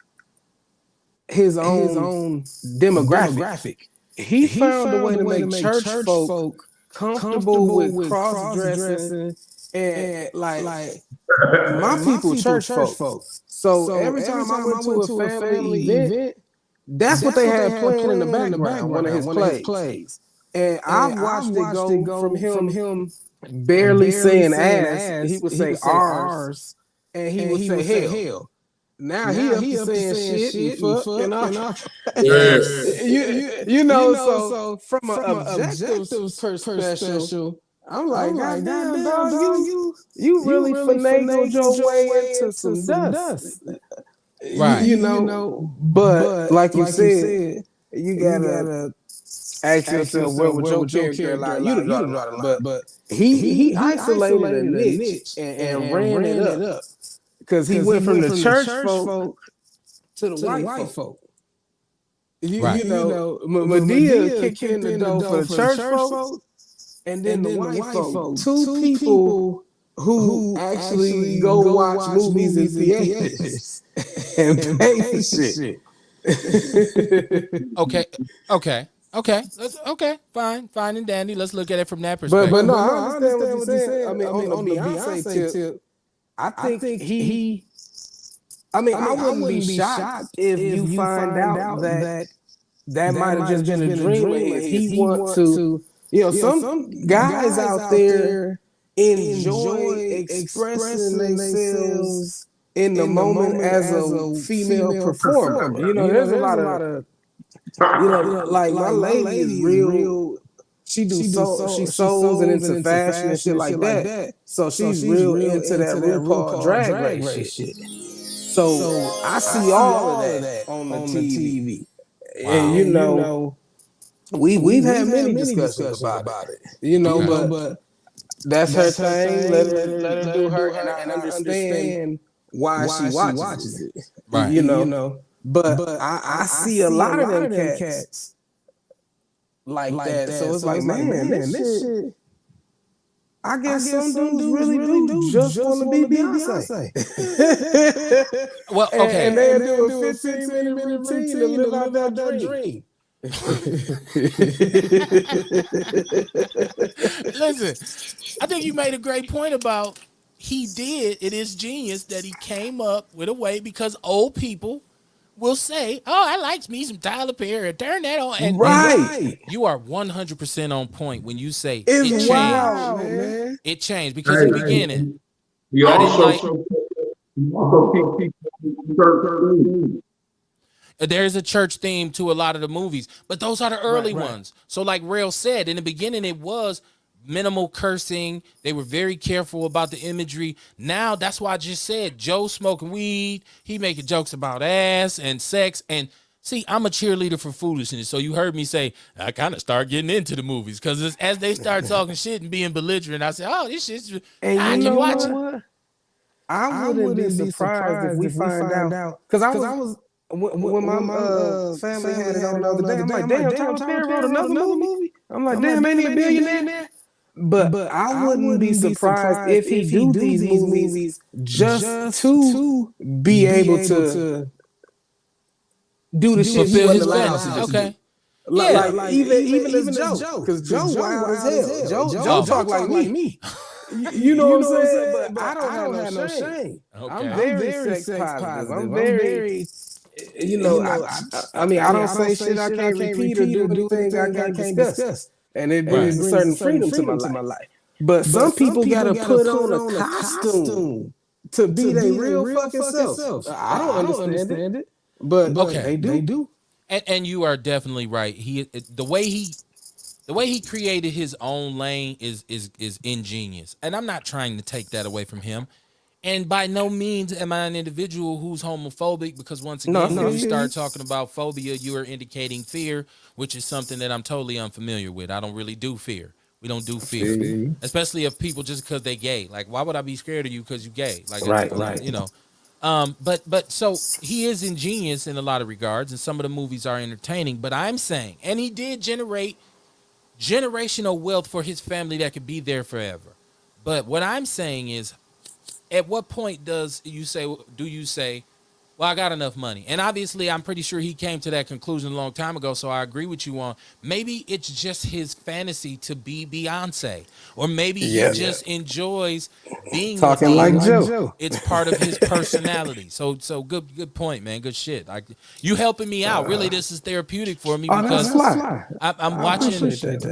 his own demographic. He found a way to make church folk comfortable with cross-dressing and like my people church folk. So every time I went to a family event, that's what they had playing in the background, one of his plays. And I watched it go from him barely saying ass, he would say ours, and he would say hell. Now he up to saying shit and fuck and all. So from an objective perspective, I'm like, God damn, dog, you really finagled your way into some dust. Right. But like you said, you gotta ask yourself, where would your character allow you to draw the line? But he isolated a niche and ran it up because he went from the church folk to the white folk. You know, Medea kicked in the door for the church folk, and then the white folk. Two people who actually go watch movies in theaters and pay for shit. Okay. Fine and dandy. Let's look at it from that perspective. But no, I understand what you're saying. I mean, on the Beyonce tip, I think he. I mean, I wouldn't be shocked if you find out that might have just been a dream of his. He wants to, some guys out there enjoy expressing themselves in the moment as a female performer. There's a lot of, like my lady is real. She sews and into fashion and shit like that. So she's real into that RuPaul drag race shit. So I see all of that on the TV. Wow. And we've had many discussions about it. But that's her thing. Let her do her, and I understand why she watches it. Right. But I see a lot of them cats like that. So it's like, man, this shit. I guess some dudes really do just want to be Beyonce. Well, okay. And they'll do a 15-minute routine to live out that dream. Listen, I think you made a great point about it is genius that he came up with a way, because old people will say, oh, I liked me some Tyler Perry, turn that on. And right. You are 100% on point when you say it's it changed. Wild, man. It changed because in the beginning, you also there's a church theme to a lot of the movies, but those are the early ones. So like Rail said, in the beginning, it was minimal cursing. They were very careful about the imagery. Now, that's why I just said Joe smoking weed. He making jokes about ass and sex. And see, I'm a cheerleader for foolishness. So you heard me say, I kind of start getting into the movies because as they start talking shit and being belligerent, I said, oh, this shit's, I can watch it. I wouldn't be surprised if we find out. Because I was when my family had it on the other day, I'm like, damn, Tyler Perry wrote another movie? I'm like, damn, ain't he a billionaire? But I wouldn't be surprised if he do these movies just to be able to do the shit he wasn't allowed to do. Okay. Like even as Joe, because Joe wild as hell. Joe talk like me. You know what I'm saying? But I don't have no shame. Okay. I'm very sex positive. I'm very, I mean, I don't say shit I can't repeat or do things I can't discuss. And it brings a certain freedom to my life. But some people gotta put on a costume to be their real fucking self. I don't understand it. But okay, they do. And you are definitely right. The way he created his own lane is ingenious. And I'm not trying to take that away from him. And by no means am I an individual who's homophobic, because once again, when you start talking about phobia, you are indicating fear, which is something that I'm totally unfamiliar with. I don't really do fear. We don't do fear, especially of people just because they gay. Like, why would I be scared of you because you gay? Like, right. You know. But so he is ingenious in a lot of regards, and some of the movies are entertaining. But I'm saying, and he did generate generational wealth for his family that could be there forever. But what I'm saying is, at what point do you say, well, I got enough money? And obviously, I'm pretty sure he came to that conclusion a long time ago, so I agree with you on maybe it's just his fantasy to be Beyonce. Or maybe he just enjoys being talking like Joe. It's part of his personality. So good point, man. Good shit. You helping me out. Really, this is therapeutic for me because I'm watching.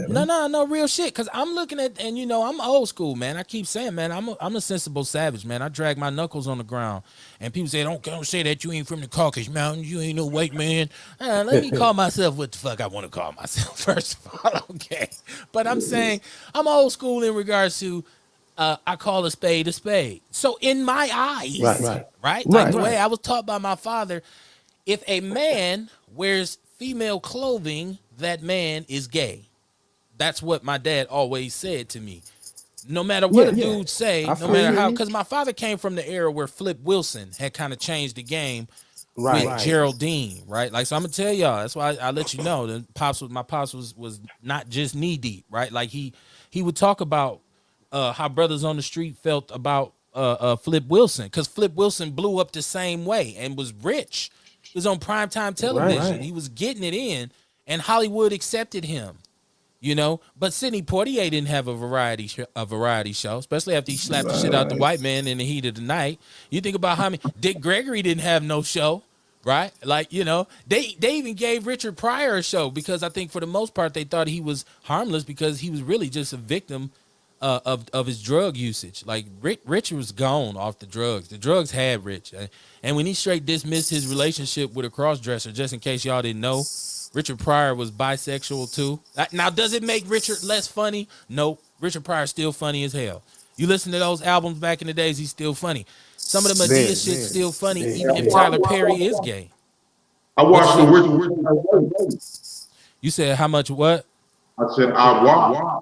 No, real shit. Because I'm looking at, and I'm old school, man. I keep saying, man, I'm a sensible savage, man. I drag my knuckles on the ground. And people say, don't say that you ain't from the Caucasus Mountains. You ain't no white man. Let me call myself what the fuck I want to call myself, first of all. Okay. But I'm saying I'm old school in regards to I call a spade a spade. So in my eyes, right? Like the way I was taught by my father, if a man wears female clothing that man is gay. That's what my dad always said to me. No matter what a dude say, no matter how, because my father came from the era where Flip Wilson had kind of changed the game with Geraldine, right? Like, so I'm gonna tell y'all. That's why I let you know that my pops was not just knee deep, right? Like he would talk about how brothers on the street felt about Flip Wilson, because Flip Wilson blew up the same way and was rich. He was on primetime television. He was getting it in, and Hollywood accepted him. But Sidney Poitier didn't have a variety show, especially after he slapped the shit out the white man in the heat of the night. You think about how many Dick Gregory didn't have no show, right? Like, they even gave Richard Pryor a show, because I think for the most part they thought he was harmless, because he was really just a victim of his drug usage. Like, Richard was gone off the drugs. The drugs had Rich, and when he straight dismissed his relationship with a crossdresser, just in case y'all didn't know, Richard Pryor was bisexual too. Now, does it make Richard less funny? No. Richard Pryor's still funny as hell. You listen to those albums back in the days, he's still funny. Some of the Medea shit's still funny, even if Tyler Perry is gay. I watched the Richard. You said how much what? I said I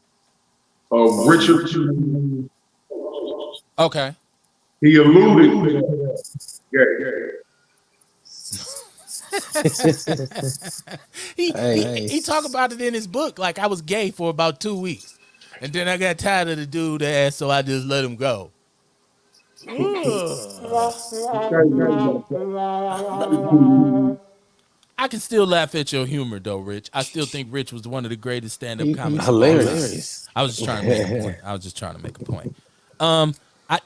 watched Richard. Okay. He alluded to that. He talked about it in his book. Like, I was gay for about 2 weeks, and then I got tired of the dude ass, so I just let him go. I can still laugh at your humor though, Rich. I still think Rich was one of the greatest stand-up comics. Hilarious. I was just trying to make a point.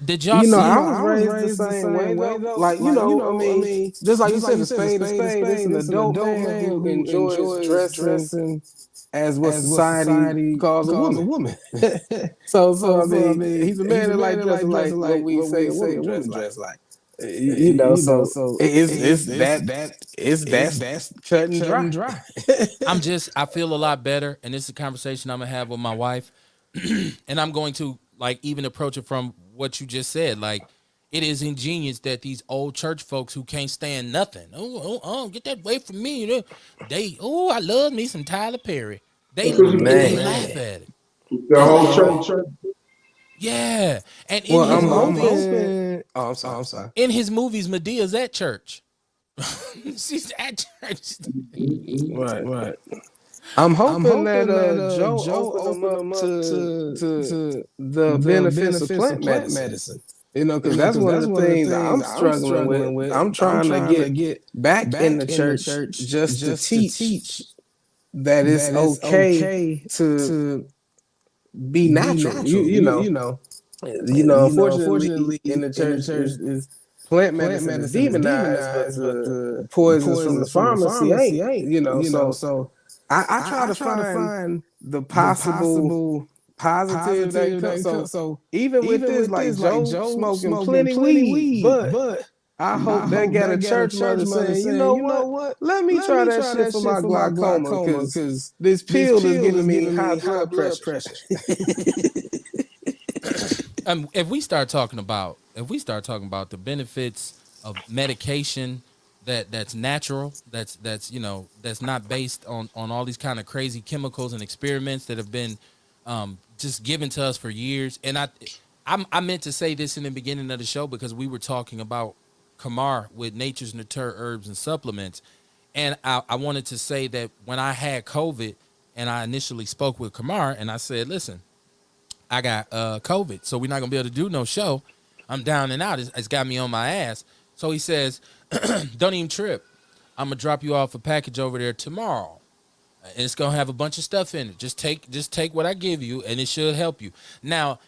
Did y'all see? I was raised the same way though. Like, I mean, just like you said, a spade, this an adult man who enjoys dressing as what society calls a woman. so I mean, he's a man that like dressing like what we say a woman dress like. So it's that cut and dry. I feel a lot better, and this is a conversation I'm gonna have with my wife, and I'm going to like even approach it from what you just said. Like, it is ingenious that these old church folks who can't stand nothing, get that away from me. I love me some Tyler Perry. They laugh at it. The whole church. Yeah, and I'm hoping. Oh, I'm sorry. In his movies, Medea's at church. She's at church. Right. I'm hoping that Joe opened them up to the benefits of plant medicine. Because that's one of the things I'm struggling with. I'm trying to get back in the church just to teach that it's okay to be natural. Unfortunately, in the church is plant medicine is demonized, but the poisons from the pharmacy ain't. So I try to find the possible positive that comes. So even with this, like Joe smoking plenty weed, but I hope they got a church mother saying, you know what? Let me try that shit for my glaucoma, because this pill is giving me high blood pressure. If we start talking about the benefits of medication that's natural, that's not based on all these kind of crazy chemicals and experiments that have been just given to us for years. And I meant to say this in the beginning of the show, because we were talking about Kamar with Nature's Nature Herbs and Supplements, and I wanted to say that when I had COVID and I initially spoke with Kamar, and I said, listen, I got COVID, so we're not gonna be able to do no show. I'm down and out. It's got me on my ass. So he says, don't even trip. I'm gonna drop you off a package over there tomorrow, and it's gonna have a bunch of stuff in it. Just take what I give you, and it should help you. Now,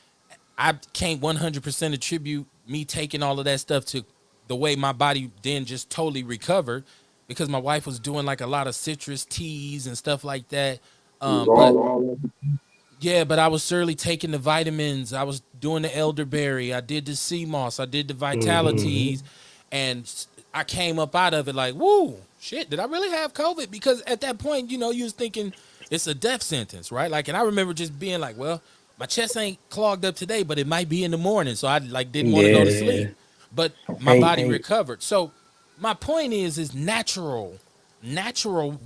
I can't 100% attribute me taking all of that stuff to the way my body then just totally recovered, because my wife was doing like a lot of citrus teas and stuff like that. But I was certainly taking the vitamins. I was doing the elderberry. I did the sea moss. I did the vitalities, and I came up out of it like, woo, shit, did I really have COVID? Because at that point, you was thinking it's a death sentence, right? Like, and I remember just being like, well, my chest ain't clogged up today, but it might be in the morning. So I didn't want to go to sleep, but my body recovered. So my point is natural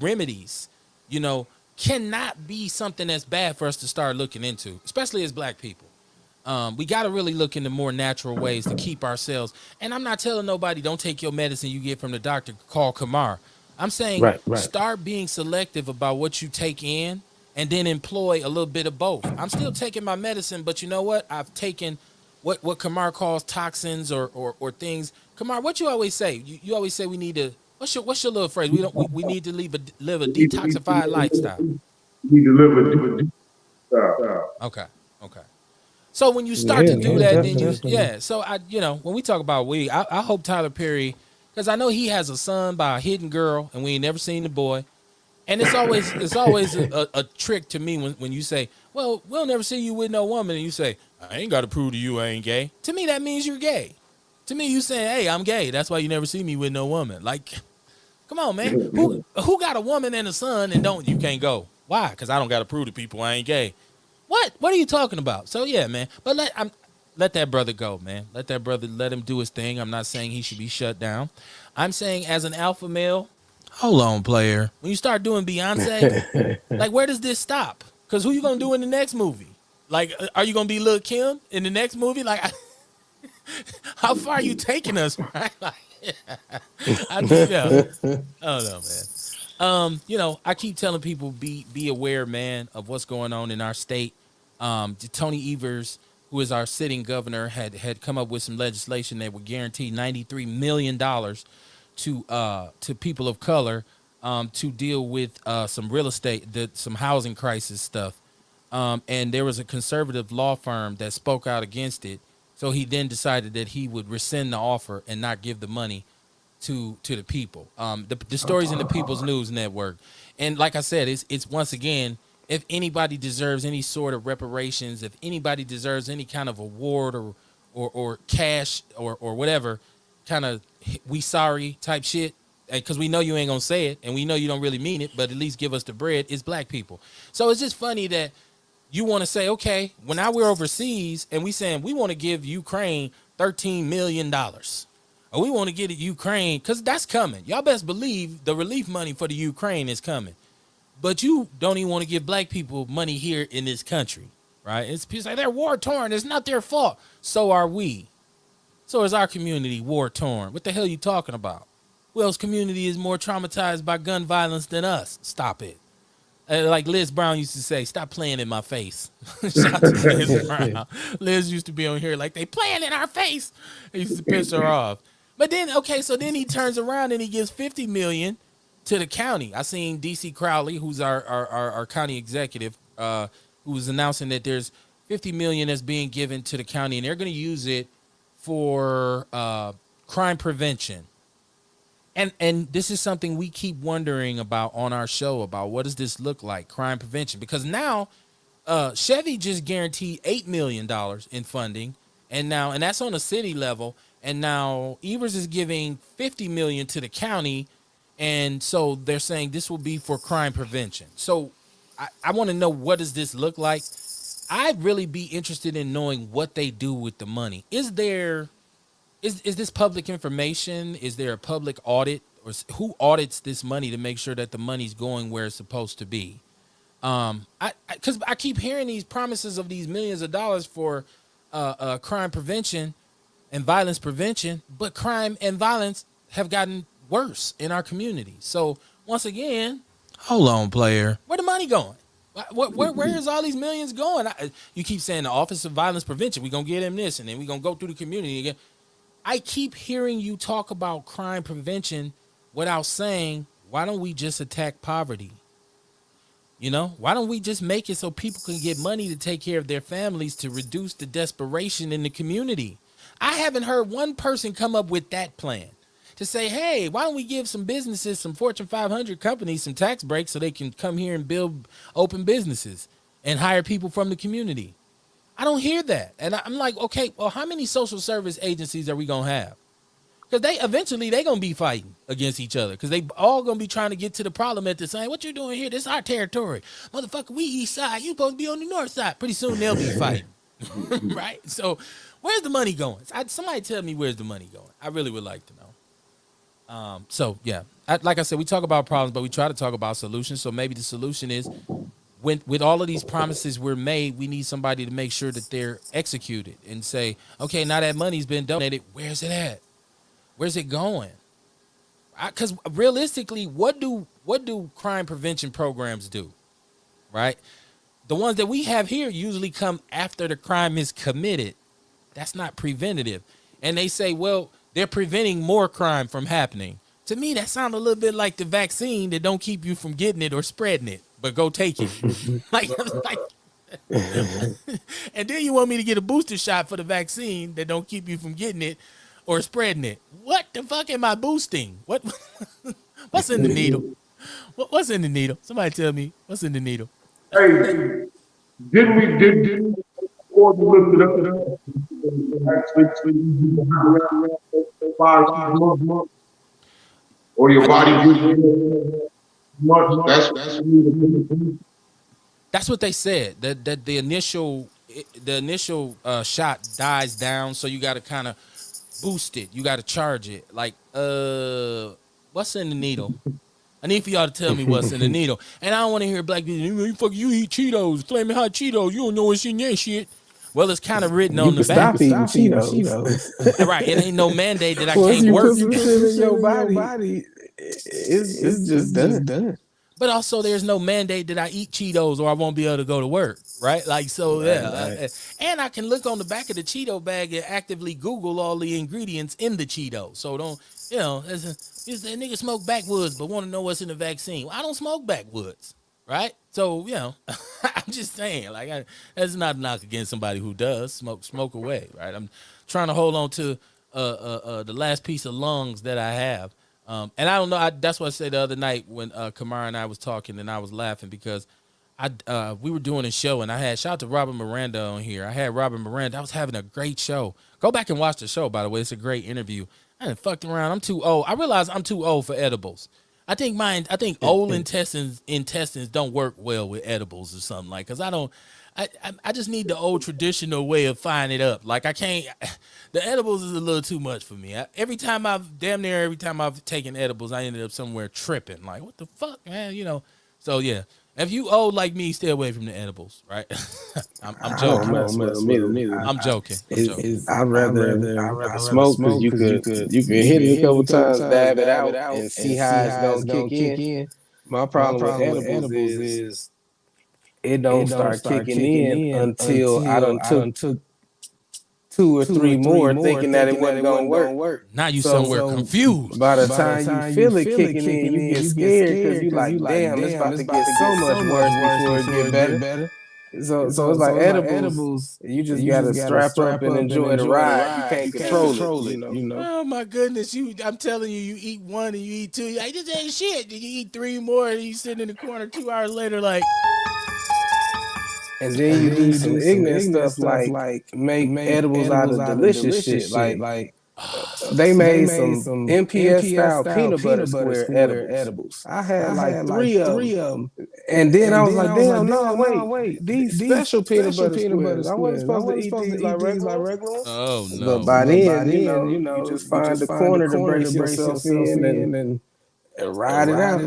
remedies, cannot be something that's bad for us to start looking into, especially as black people. We got to really look into more natural ways to keep ourselves. And I'm not telling nobody don't take your medicine you get from the doctor, call Kamar. I'm saying start being selective about what you take in and then employ a little bit of both. I'm still taking my medicine, but you know what? I've taken what Kamar calls toxins or things. Kamar, what you always say? You always say we need to. What's your little phrase? We need to live a detoxified lifestyle. We deliver. Okay. So when you start to do that, then So when we talk about weed, I hope Tyler Perry, because I know he has a son by a hidden girl, and we ain't never seen the boy. And it's always a trick to me when you say, well, we'll never see you with no woman, and you say, I ain't got to prove to you I ain't gay. To me, that means you're gay. To me, you saying, hey, I'm gay. That's why you never see me with no woman. Like, come on, man. Who got a woman and a son and you can't go? Why? Because I don't got to prove to people I ain't gay. What are you talking about? So yeah, man. But let that brother go, man. Let him do his thing. I'm not saying he should be shut down. I'm saying as an alpha male, hold on, player. When you start doing Beyonce, like where does this stop? Because who you gonna do in the next movie? Like, are you gonna be Lil Kim in the next movie? Like, how far are you taking us, right? Like, I don't know, man. I keep telling people be aware, man, of what's going on in our state. Tony Evers, who is our sitting governor, had come up with some legislation that would guarantee $93 million to people of color to deal with some real estate, some housing crisis stuff. And there was a conservative law firm that spoke out against it. So he then decided that he would rescind the offer and not give the money to the people. The stories in the People's News Network. And like I said, it's once again, if anybody deserves any sort of reparations, if anybody deserves any kind of award or cash or whatever kind of we sorry type shit, because we know you ain't gonna say it and we know you don't really mean it, but at least give us the bread, it's black people. So it's just funny that you want to say, okay, when we're overseas and we saying we want to give Ukraine $13 million. Or we want to get at Ukraine, because that's coming. Y'all best believe the relief money for the Ukraine is coming. But you don't even want to give black people money here in this country, right? It's like they're war torn. It's not their fault. So are we. So is our community war torn. What the hell are you talking about? Who else community is more traumatized by gun violence than us? Stop it. Like Liz Brown used to say, stop playing in my face. Shout out to Liz Brown. Liz used to be on here like, they playing in our face. It used to piss her off. But then, okay, so then he turns around and he gives $50 million to the county. I seen DC Crowley, who's our county executive, who's announcing that there's $50 million that's being given to the county, and they're going to use it for crime prevention. And this is something we keep wondering about on our show, about what does this look like, crime prevention? Because now Chevy just guaranteed $8 million in funding, and that's on a city level. And now Evers is giving $50 million to the county, and so they're saying this will be for crime prevention. So I want to know, what does this look like? I'd really be interested in knowing what they do with the money. Is this public information? Is there a public audit, or who audits this money to make sure that the money's going where it's supposed to be? Because I keep hearing these promises of these millions of dollars for crime prevention and violence prevention, but crime and violence have gotten worse in our community. So once again, hold on, player, where the money going? Where is all these millions going? You keep saying the Office of Violence Prevention, we're going to get him this, and then we're going to go through the community again. I keep hearing you talk about crime prevention without saying, why don't we just attack poverty? Why don't we just make it so people can get money to take care of their families, to reduce the desperation in the community? I haven't heard one person come up with that plan to say, hey, why don't we give some businesses, some Fortune 500 companies, some tax breaks so they can come here and build open businesses and hire people from the community? I don't hear that. And I'm like, okay, well, how many social service agencies are we going to have? Because they're going to be fighting against each other, because they all going to be trying to get to the problem at the same. What you doing here? This is our territory. Motherfucker, we east side. You supposed to be on the north side. Pretty soon they'll be fighting. Right? So where's the money going? Somebody tell me where's the money going. I really would like to know. So, yeah, like I said, we talk about problems, but we try to talk about solutions. So maybe the solution is with all of these promises we're made, we need somebody to make sure that they're executed and say, okay, now that money's been donated, where's it at? Where's it going? Because realistically, what do crime prevention programs do? Right? The ones that we have here usually come after the crime is committed. That's not preventative. And they say, well, they're preventing more crime from happening. To me, that sounds a little bit like the vaccine that don't keep you from getting it or spreading it, but go take it. like, and then you want me to get a booster shot for the vaccine that don't keep you from getting it or spreading it. What the fuck am I boosting? What's in the needle? What's in the needle? Somebody tell me what's in the needle. Hey, didn't or lift it up? Actually, or your body much. That's what they said. That the initial shot dies down, so you got to kind of boost it. You got to charge it. Like, what's in the needle? I need for y'all to tell me what's in the needle. And I don't want to hear black people, you eat Cheetos, flaming hot Cheetos. You don't know what's in that shit. Well, it's kind of written on the back. Stop eating Cheetos. Right. It ain't no mandate that I can't work. Once you put some shit in your body, it's just done. But also, there's no mandate that I eat Cheetos or I won't be able to go to work, right? Like, so, yeah. And I can look on the back of the Cheeto bag and actively Google all the ingredients in the Cheeto. So don't, that nigga smoke backwoods but want to know what's in the vaccine. Well, I don't smoke backwoods, right? So, I'm just saying, like, that's not a knock against somebody who does smoke away, right? I'm trying to hold on to the last piece of lungs that I have. And I don't know. That's what I said the other night when Kamara and I was talking, and I was laughing because we were doing a show, and I had shout out to Robert Miranda on here. I had Robert Miranda. I was having a great show. Go back and watch the show, by the way. It's a great interview. I didn't fucked around. I'm too old. I realize I'm too old for edibles. I think old intestines don't work well with edibles or something like. Cause I just need the old traditional way of firing it up. Like I can't. The edibles is a little too much for me. Every time I've taken edibles, I ended up somewhere tripping. Like, what the fuck, man? So yeah. If you old like me, stay away from the edibles, right? I'm joking. I'm joking. I'd rather smoke because you can hit it a couple times, dab it out, and see how it's gonna kick in. My problem with edibles is it don't start kicking in until I done took 2 or 3 more thinking that it wasn't gonna work. Now you somewhere confused. By the time you feel it kicking in, you get scared because you like, damn, it's about to get so much worse before it get better. So it's like edibles. You just gotta strap up and enjoy the ride. You can't control it. Oh my goodness, I'm telling you, you eat 1 and you eat 2. You're like, this ain't shit. You eat 3 more and you sit in the corner 2 hours later like. And then you do some ignorant stuff like make edibles out of delicious shit. Like they made some MPS style peanut butter square edibles. I had like 3 of them. And then I was like, damn, no, wait. These special peanut butter squares. I wasn't supposed to eat these like regular ones. Oh, no. But by then, you just find the corner to brace yourself in and ride it out.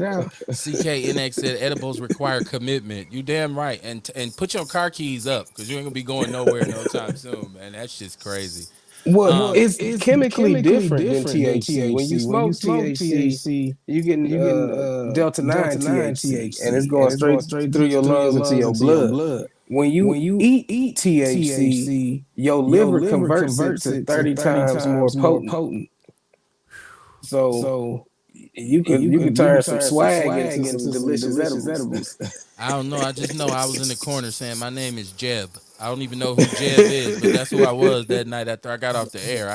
CKNX said edibles require commitment. You damn right. And put your car keys up because you ain't gonna be going nowhere no time soon, man. That shit's crazy. Well, it's chemically different than THC. When you smoke THC, you getting Delta 9 THC, and it's going straight through your lungs into your blood. When you eat THC, your liver converts it to 30 times more potent. So you can turn some swag into some delicious edibles. I don't know. I just know I was in the corner saying my name is Jeb. I don't even know who Jeb is, but that's who I was that night after I got off the air.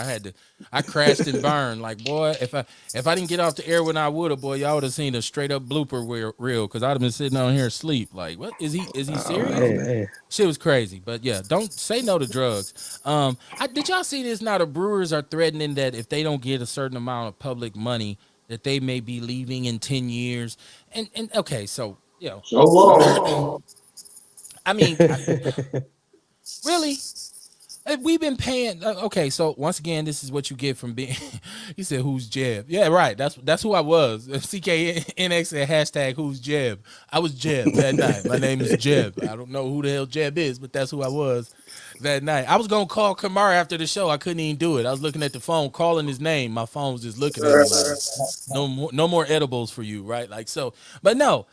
I crashed and burned. Like, boy, if I didn't get off the air when I would have, boy, y'all would have seen a straight up blooper reel because I'd have been sitting on here asleep. Like, what is he serious? Shit was crazy. But yeah, don't say no to drugs. Did y'all see this? Now the brewers are threatening that if they don't get a certain amount of public money, that they may be leaving in 10 years. And okay, so So long. I mean, really? We've been paying. Okay, so once again, this is what you get from being. He said, "Who's Jeb?" Yeah, right. That's who I was. CKNX said hashtag Who's Jeb. I was Jeb that night. My name is Jeb. I don't know who the hell Jeb is, but that's who I was that night. I was gonna call Kamar after the show. I couldn't even do it. I was looking at the phone, calling his name. My phone was just looking at me like, no more edibles for you, right? Like so. But no.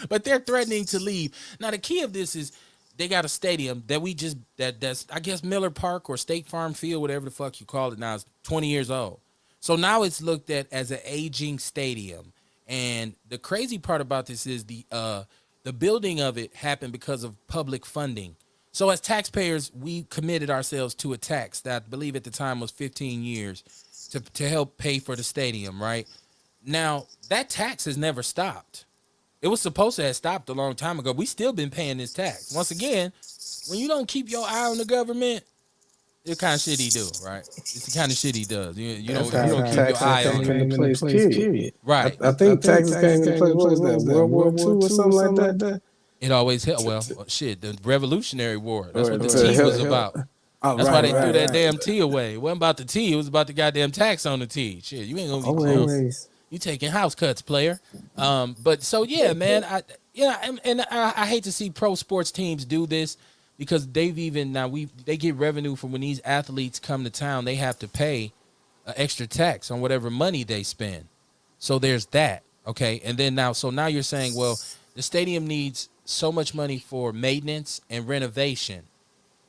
But they're threatening to leave. Now the key of this is they got a stadium that that's I guess Miller Park or State Farm Field, whatever the fuck you call it now, is 20 years old. So now it's looked at as an aging stadium. And the crazy part about this is the building of it happened because of public funding. So as taxpayers, we committed ourselves to a tax that I believe at the time was 15 years to help pay for the stadium, right? Now, that tax has never stopped. It was supposed to have stopped a long time ago. We still been paying this tax. Once again, when you don't keep your eye on the government, it's the kind of shit he do, right? It's the kind of shit he does. You don't keep your eye on came it. into place, period. Right. I think taxes came into place. What was that? World War II or something like that? It always helped. Well, shit, the Revolutionary War. That's what the tea was about. That's why they threw that damn tea away. It wasn't about the tea. It was about the goddamn tax on the tea. Shit, you ain't gonna be close. You taking house cuts, player. But so yeah, man. I hate to see pro sports teams do this because they get revenue from when these athletes come to town. They have to pay an extra tax on whatever money they spend. So there's that. Okay, and then now you're saying, well, the stadium needs so much money for maintenance and renovation.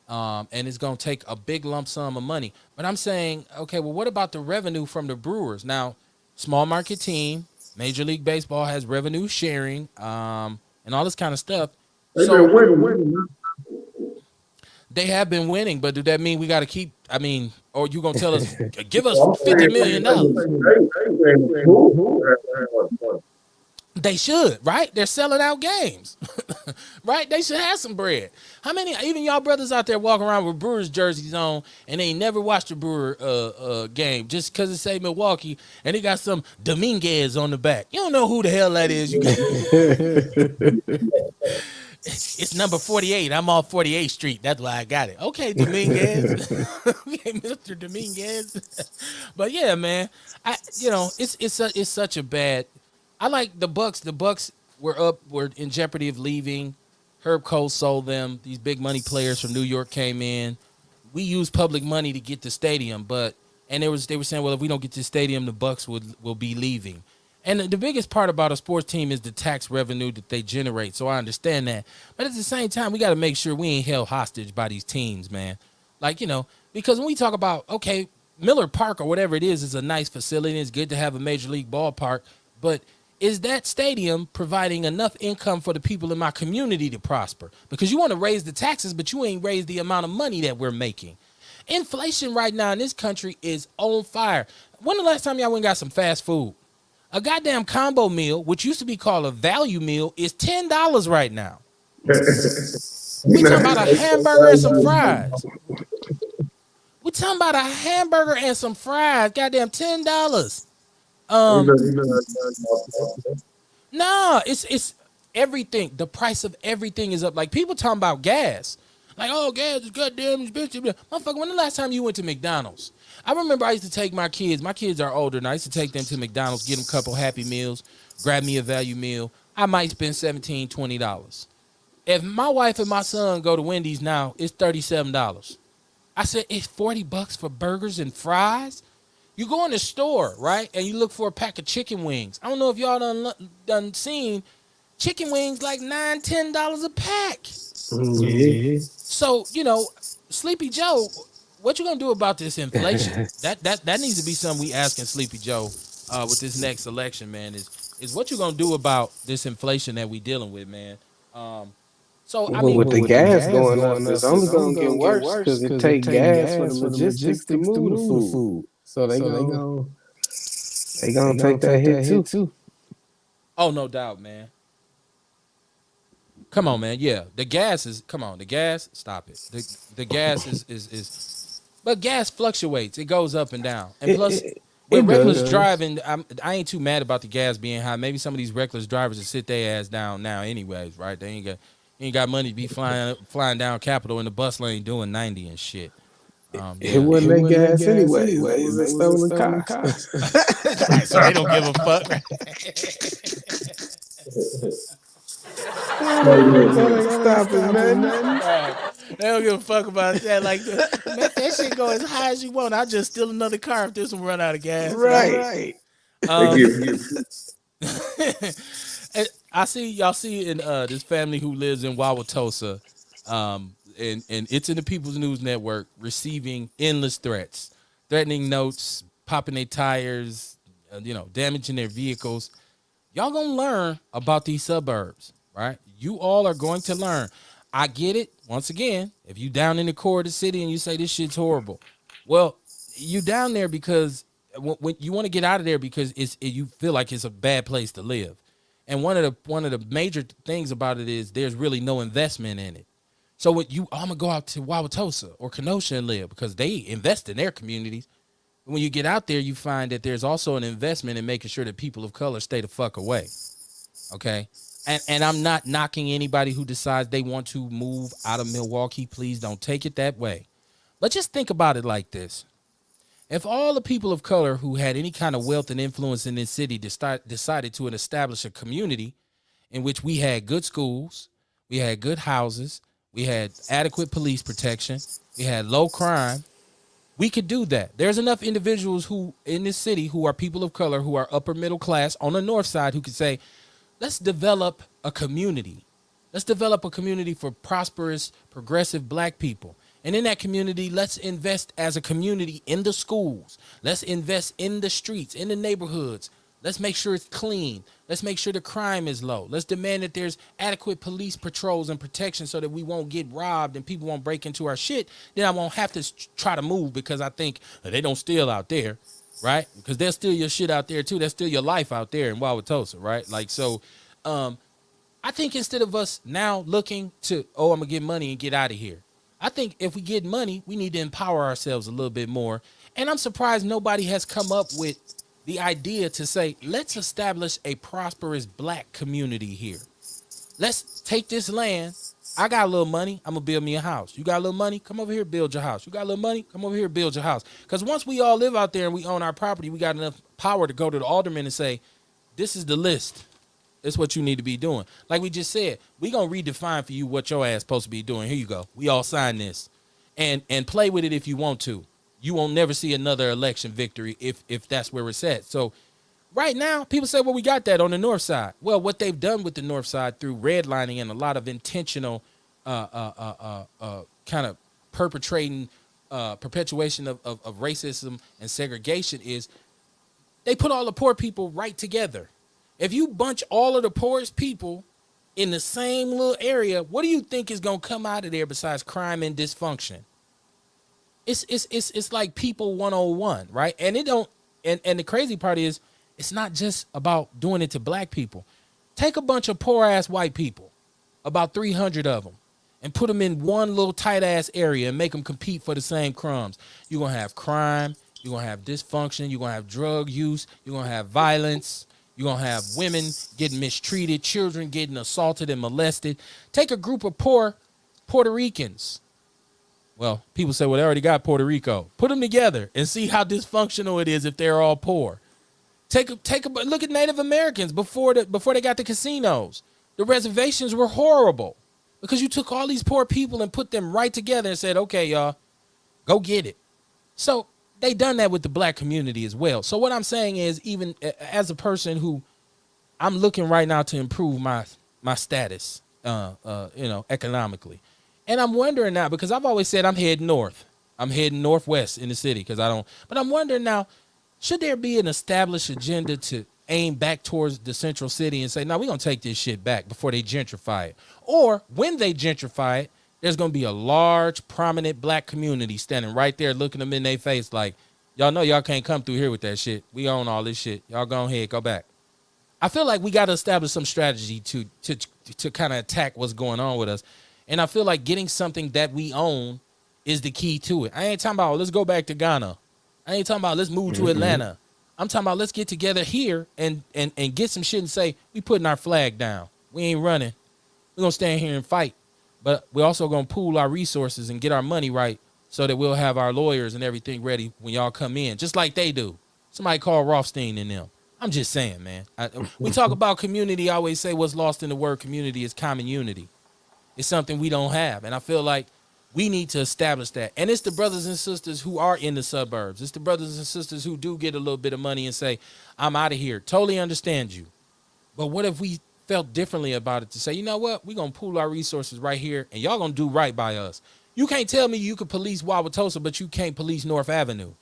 And it's going to take a big lump sum of money. But I'm saying, okay, well, what about the revenue from the Brewers? Now, small market team, Major League Baseball has revenue sharing, and all this kind of stuff. They've been winning. They have been winning, but do that mean we got to keep? I mean, or you gonna tell us, give us $50 million? They should, right? They're selling out games, right? They should have some bread. How many, even y'all brothers out there walking around with Brewers jerseys on and they ain't never watched a Brewer game just because it say Milwaukee and they got some Dominguez on the back? You don't know who the hell that is. It's number 48. I'm off 48th Street. That's why I got it. Okay, Dominguez. Okay, Mr. Dominguez. But yeah, man, it's such a bad. I like the Bucks. The Bucks were in jeopardy of leaving. Herb Cole sold them. These big money players from New York came in. We used public money to get the stadium, and they were saying, well, if we don't get the stadium, the Bucks will be leaving. And the biggest part about a sports team is the tax revenue that they generate. So I understand that. But at the same time, we got to make sure we ain't held hostage by these teams, man. Like, because when we talk about, okay, Miller Park or whatever it is a nice facility. It's good to have a major league ballpark. But is that stadium providing enough income for the people in my community to prosper? Because you want to raise the taxes, but you ain't raised the amount of money that we're making. Inflation right now in this country is on fire. When the last time y'all went and got some fast food? A goddamn combo meal, which used to be called a value meal, is $10 right now. We talking about a hamburger and some fries. We talking about a hamburger and some fries. Goddamn $10. No, it's everything. The price of everything is up. Like people talking about gas. Like, oh, gas is goddamn expensive. Motherfucker, when the last time you went to McDonald's? I remember I used to take my kids. My kids are older, and I used to take them to McDonald's, get them a couple Happy Meals, grab me a value meal. I might spend $17, $20. If my wife and my son go to Wendy's now, it's $37. I said, it's $40 for burgers and fries? You go in the store, right, and you look for a pack of chicken wings. I don't know if y'all done seen chicken wings like $9, $10 a pack. Yeah. So, Sleepy Joe, what you gonna do about this inflation? that needs to be something we asking Sleepy Joe with this next election, man. Is what you gonna do about this inflation that we dealing with, man? With the gas going up, it's only gonna get worse because it take gas for the logistics to move the food. So they gonna take that hit too. Oh, no doubt, man. Come on, man. Yeah, the gas is. Come on, the gas. Stop it. The gas is. But gas fluctuates. It goes up and down. And plus, with reckless driving, I ain't too mad about the gas being high. Maybe some of these reckless drivers will sit their ass down now, anyways, right? They ain't got. He ain't got money to be flying down Capitol in the bus lane doing 90 and shit. It wasn't that gas anyways. They was a stolen car. Right, so they don't give a fuck. Right? That ain't stopping nothing. Right. They don't give a fuck about that. Like, let that shit go as high as you want. I'll just steal another car if this one run out of gas. Right. I see y'all see in this family who lives in Wauwatosa, and it's in the People's News Network, receiving endless threats, threatening notes, popping their tires, damaging their vehicles. Y'all gonna learn about these suburbs, right? You all are going to learn. I get it. Once again, if you down in the core of the city and you say this shit's horrible, well, you down there because when you want to get out of there because you feel like it's a bad place to live. And one of the major things about it is there's really no investment in it. So I'm gonna go out to Wauwatosa or Kenosha and live because they invest in their communities. When you get out there, you find that there's also an investment in making sure that people of color stay the fuck away. Okay. And I'm not knocking anybody who decides they want to move out of Milwaukee. Please don't take it that way. But just think about it like this. If all the people of color who had any kind of wealth and influence in this city decided to establish a community in which we had good schools, we had good houses, we had adequate police protection, we had low crime, we could do that. There's enough individuals who in this city who are people of color, who are upper middle class on the north side, who could say, let's develop a community. Let's develop a community for prosperous, progressive black people. And in that community, let's invest as a community in the schools. Let's invest in the streets, in the neighborhoods. Let's make sure it's clean. Let's make sure the crime is low. Let's demand that there's adequate police patrols and protection so that we won't get robbed and people won't break into our shit. Then I won't have to try to move because I think they don't steal out there, right? Because they'll steal your shit out there too. They'll steal your life out there in Wauwatosa, right? Like, so I think instead of us now looking to, I'm going to get money and get out of here, I think if we get money, we need to empower ourselves a little bit more. And I'm surprised nobody has come up with the idea to say, let's establish a prosperous black community here. Let's take this land. I got a little money. I'm going to build me a house. You got a little money? Come over here, build your house. You got a little money? Come over here, build your house. Because once we all live out there and we own our property, we got enough power to go to the alderman and say, this is the list. It's what you need to be doing. Like we just said, we going to redefine for you what your ass supposed to be doing. Here you go. We all sign this. And play with it if you want to. You won't never see another election victory if that's where it's at. So right now, people say, well, we got that on the north side. Well, what they've done with the north side through redlining and a lot of intentional kind of perpetuation of racism and segregation is they put all the poor people right together. If you bunch all of the poorest people in the same little area, what do you think is going to come out of there besides crime and dysfunction? It's like people 101, right? And the crazy part is it's not just about doing it to black people. Take a bunch of poor ass white people, about 300 of them, and put them in one little tight ass area and make them compete for the same crumbs. You're going to have crime. You're going to have dysfunction. You're going to have drug use. You're going to have violence. You're going to have women getting mistreated, children getting assaulted and molested. Take a group of poor Puerto Ricans. Well, people say, well, they already got Puerto Rico. Put them together and see how dysfunctional it is if they're all poor. Take a look at Native Americans before they got the casinos. The reservations were horrible because you took all these poor people and put them right together and said, okay, y'all, go get it. So they done that with the black community as well. So what I'm saying is, even as a person who I'm looking right now to improve my status, economically. And I'm wondering now, because I've always said I'm heading north. I'm heading northwest in the city because but I'm wondering now, should there be an established agenda to aim back towards the central city and say, no, we're going to take this shit back before they gentrify it? Or when they gentrify it, there's going to be a large, prominent black community standing right there looking them in their face like, y'all know y'all can't come through here with that shit. We own all this shit. Y'all go ahead, go back. I feel like we got to establish some strategy to kind of attack what's going on with us. And I feel like getting something that we own is the key to it. I ain't talking about, let's go back to Ghana. I ain't talking about, let's move to Atlanta. I'm talking about, let's get together here and get some shit and say, we putting our flag down. We ain't running. We're gonna stand here and fight, but we're also gonna pool our resources and get our money right so that we'll have our lawyers and everything ready when y'all come in, just like they do. Somebody call Rothstein and them. I'm just saying, man. We talk about community. I always say what's lost in the word community is common unity. It's something we don't have, and I feel like we need to establish that. And it's the brothers and sisters who are in the suburbs. It's the brothers and sisters who do get a little bit of money and say, I'm out of here. Totally understand you. But what if we felt differently about it to say, you know what? We're going to pool our resources right here, and y'all going to do right by us. You can't tell me you could police Wauwatosa, but you can't police North Avenue.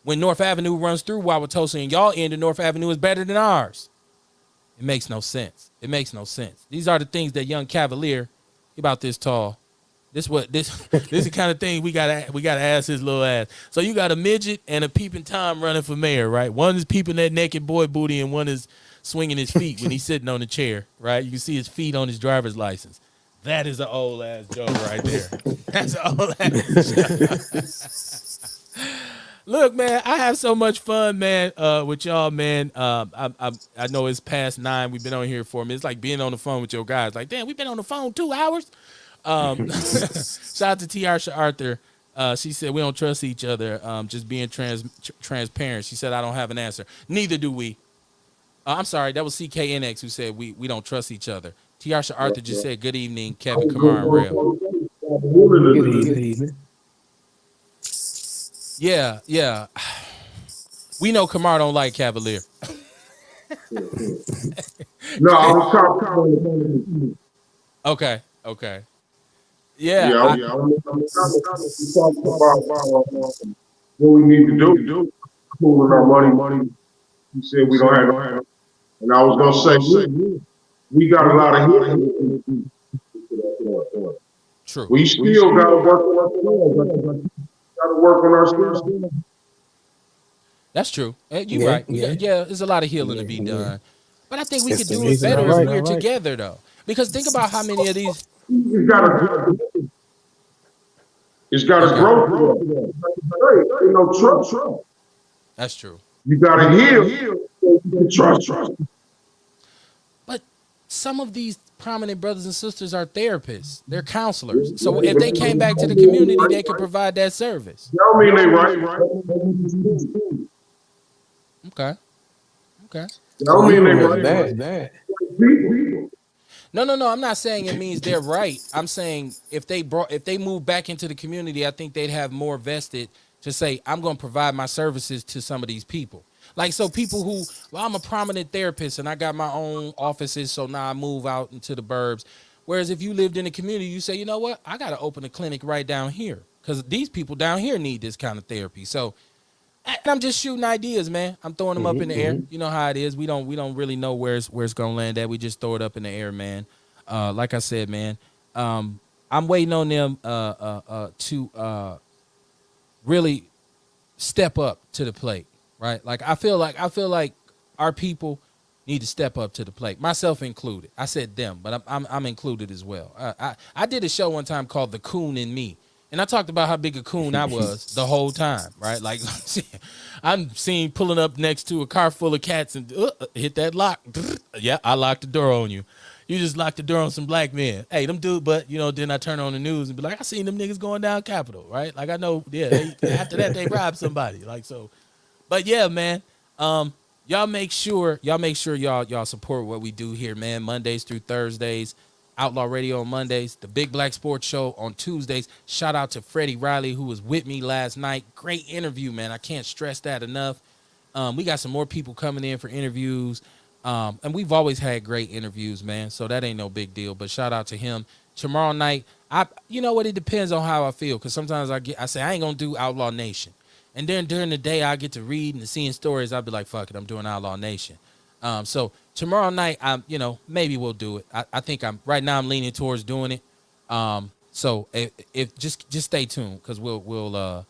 When North Avenue runs through Wauwatosa and y'all end of North Avenue is better than ours. It makes no sense. It makes no sense. These are the things that young Cavalier, he about this tall. This is the kind of thing we gotta ask his little ass. So you got a midget and a peeping Tom running for mayor, right? One is peeping that naked boy booty, and one is swinging his feet when he's sitting on the chair, right? You can see his feet on his driver's license. That is an old ass joke right there. That's an old ass joke. Look, man, I have so much fun, man, with y'all, man. I know it's past 9. We've been on here for a minute. It's like being on the phone with your guys. Like, damn, we've been on the phone 2 hours. Shout out to Tiarsha Arthur. She said we don't trust each other. Just being transparent. She said I don't have an answer. Neither do we. I'm sorry, that was CKNX who said we don't trust each other. Tiarsha Arthur just said good evening, Kevin, Kamar, and Rail. Good evening. Yeah. We know Kamar don't like Cavalier. No, I was talking. Okay. Yeah, I'm talking about what we need to do. Pooling our money. You said we don't have, and I was gonna say we got a lot of healing. True. We still gotta work on ourselves. Gotta work on ourselves. That's true. You're right. Yeah, there's a lot of healing to be done. But I think we could do it better if we're together, though. Because think about how many of these. It's gotta grow. Ain't no trust. That's true. You gotta heal. Trust. But some of these prominent brothers and sisters are therapists. They're counselors. So if they came back to the community, they could provide that service. Y'all mean they right? Okay. Y'all mean they right? No. I'm not saying it means they're right. I'm saying if they move back into the community, I think they'd have more vested to say, I'm going to provide my services to some of these people. Like, so people who, well, I'm a prominent therapist and I got my own offices, so now I move out into the burbs. Whereas if you lived in the community, you say, you know what, I got to open a clinic right down here because these people down here need this kind of therapy. So and I'm just shooting ideas, man. I'm throwing them up in the air. You know how it is. We don't really know where it's gonna land at. We just throw it up in the air, man. Like I said, man, I'm waiting on them to really step up to the plate, right? Like I feel like our people need to step up to the plate, myself included. I said them, but I'm included as well. I did a show one time called The Coon in Me. And I talked about how big a coon I was the whole time, right? Like, I'm seen pulling up next to a car full of cats and hit that lock. Yeah, I locked the door on you. You just locked the door on some black men. Hey, them dude, but, then I turn on the news and be like, I seen them niggas going down Capitol, right? Like, I know, after that, they robbed somebody. Like, so. But, yeah, man, y'all make sure y'all support what we do here, man, Mondays through Thursdays. Outlaw Radio on Mondays, the Big Black Sports Show on Tuesdays. Shout out to Freddie Riley, who was with me last night. Great interview, man. I can't stress that enough. We got some more people coming in for interviews. And we've always had great interviews, man. So that ain't no big deal. But shout out to him. Tomorrow night, you know what? It depends on how I feel. Because sometimes I say, I ain't going to do Outlaw Nation. And then during the day, I get to read and seeing stories. I'll be like, fuck it, I'm doing Outlaw Nation. So tomorrow night, maybe we'll do it. I think right now I'm leaning towards doing it. So if just stay tuned because we'll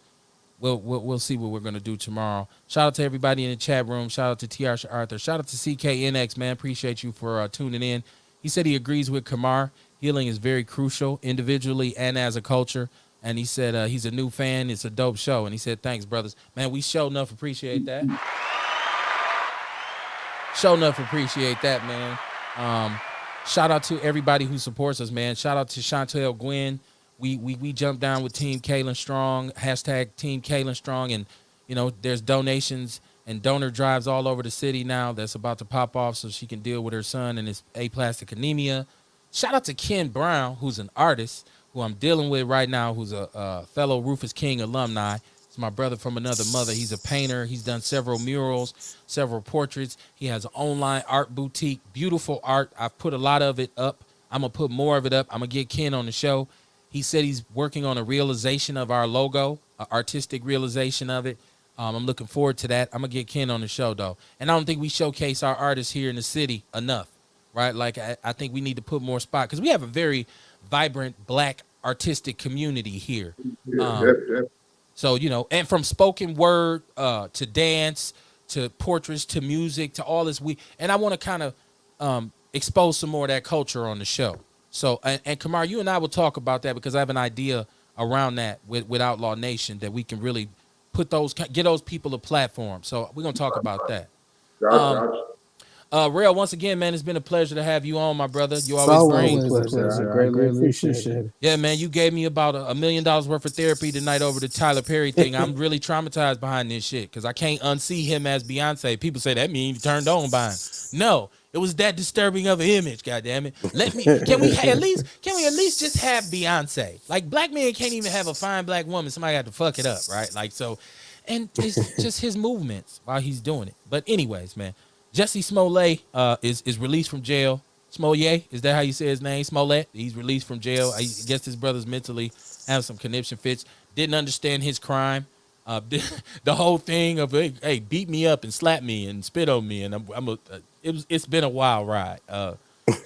see what we're gonna do tomorrow. Shout out to everybody in the chat room. Shout out to Tiarsha Arthur. Shout out to CKNX, man. Appreciate you for tuning in. He said he agrees with Kamar. Healing is very crucial individually and as a culture. And he said he's a new fan. It's a dope show. And he said, thanks, brothers. Man, we sure enough appreciate that. Sure enough appreciate that, man. shout out to everybody who supports us, man. Shout out to Chantel Gwynn. We jumped down with Team Kaylin Strong, hashtag Team Kaylin Strong, and there's donations and donor drives all over the city now that's about to pop off so she can deal with her son and his aplastic anemia. Shout out to Ken Brown, who's an artist who I'm dealing with right now, who's a fellow Rufus King alumni. He's my brother from another mother. He's a painter. He's done several murals, several portraits. He has an online art boutique, beautiful art. I've put a lot of it up. I'm going to put more of it up. I'm going to get Ken on the show. He said he's working on a realization of our logo, an artistic realization of it. I'm looking forward to that. I'm going to get Ken on the show, though. And I don't think we showcase our artists here in the city enough, right? Like, I think we need to put more spot because we have a very vibrant black artistic community here. So, and from spoken word to dance to portraits to music to all this, and I want to kind of expose some more of that culture on the show. So, and Kamar, you and I will talk about that because I have an idea around that with Outlaw Nation that we can really get those people a platform. So we're going to talk about that. Rail, once again, man, it's been a pleasure to have you on, my brother. You always bring. I greatly appreciate it. Yeah, man, you gave me about $1 million worth of therapy tonight over the Tyler Perry thing. I'm really traumatized behind this shit because I can't unsee him as Beyonce. People say that means you turned on by him. No, it was that disturbing of an image. God damn it! Can we at least just have Beyonce? Like black men can't even have a fine black woman. Somebody had to fuck it up, right? Like so, and it's just his movements while he's doing it. But anyways, man. Jesse Smollett is released from jail. Smollett, is that how you say his name? Smollett. He's released from jail. I guess his brother's mentally having some conniption fits. Didn't understand his crime. The whole thing of hey, beat me up and slap me and spit on me, and it's been a wild ride.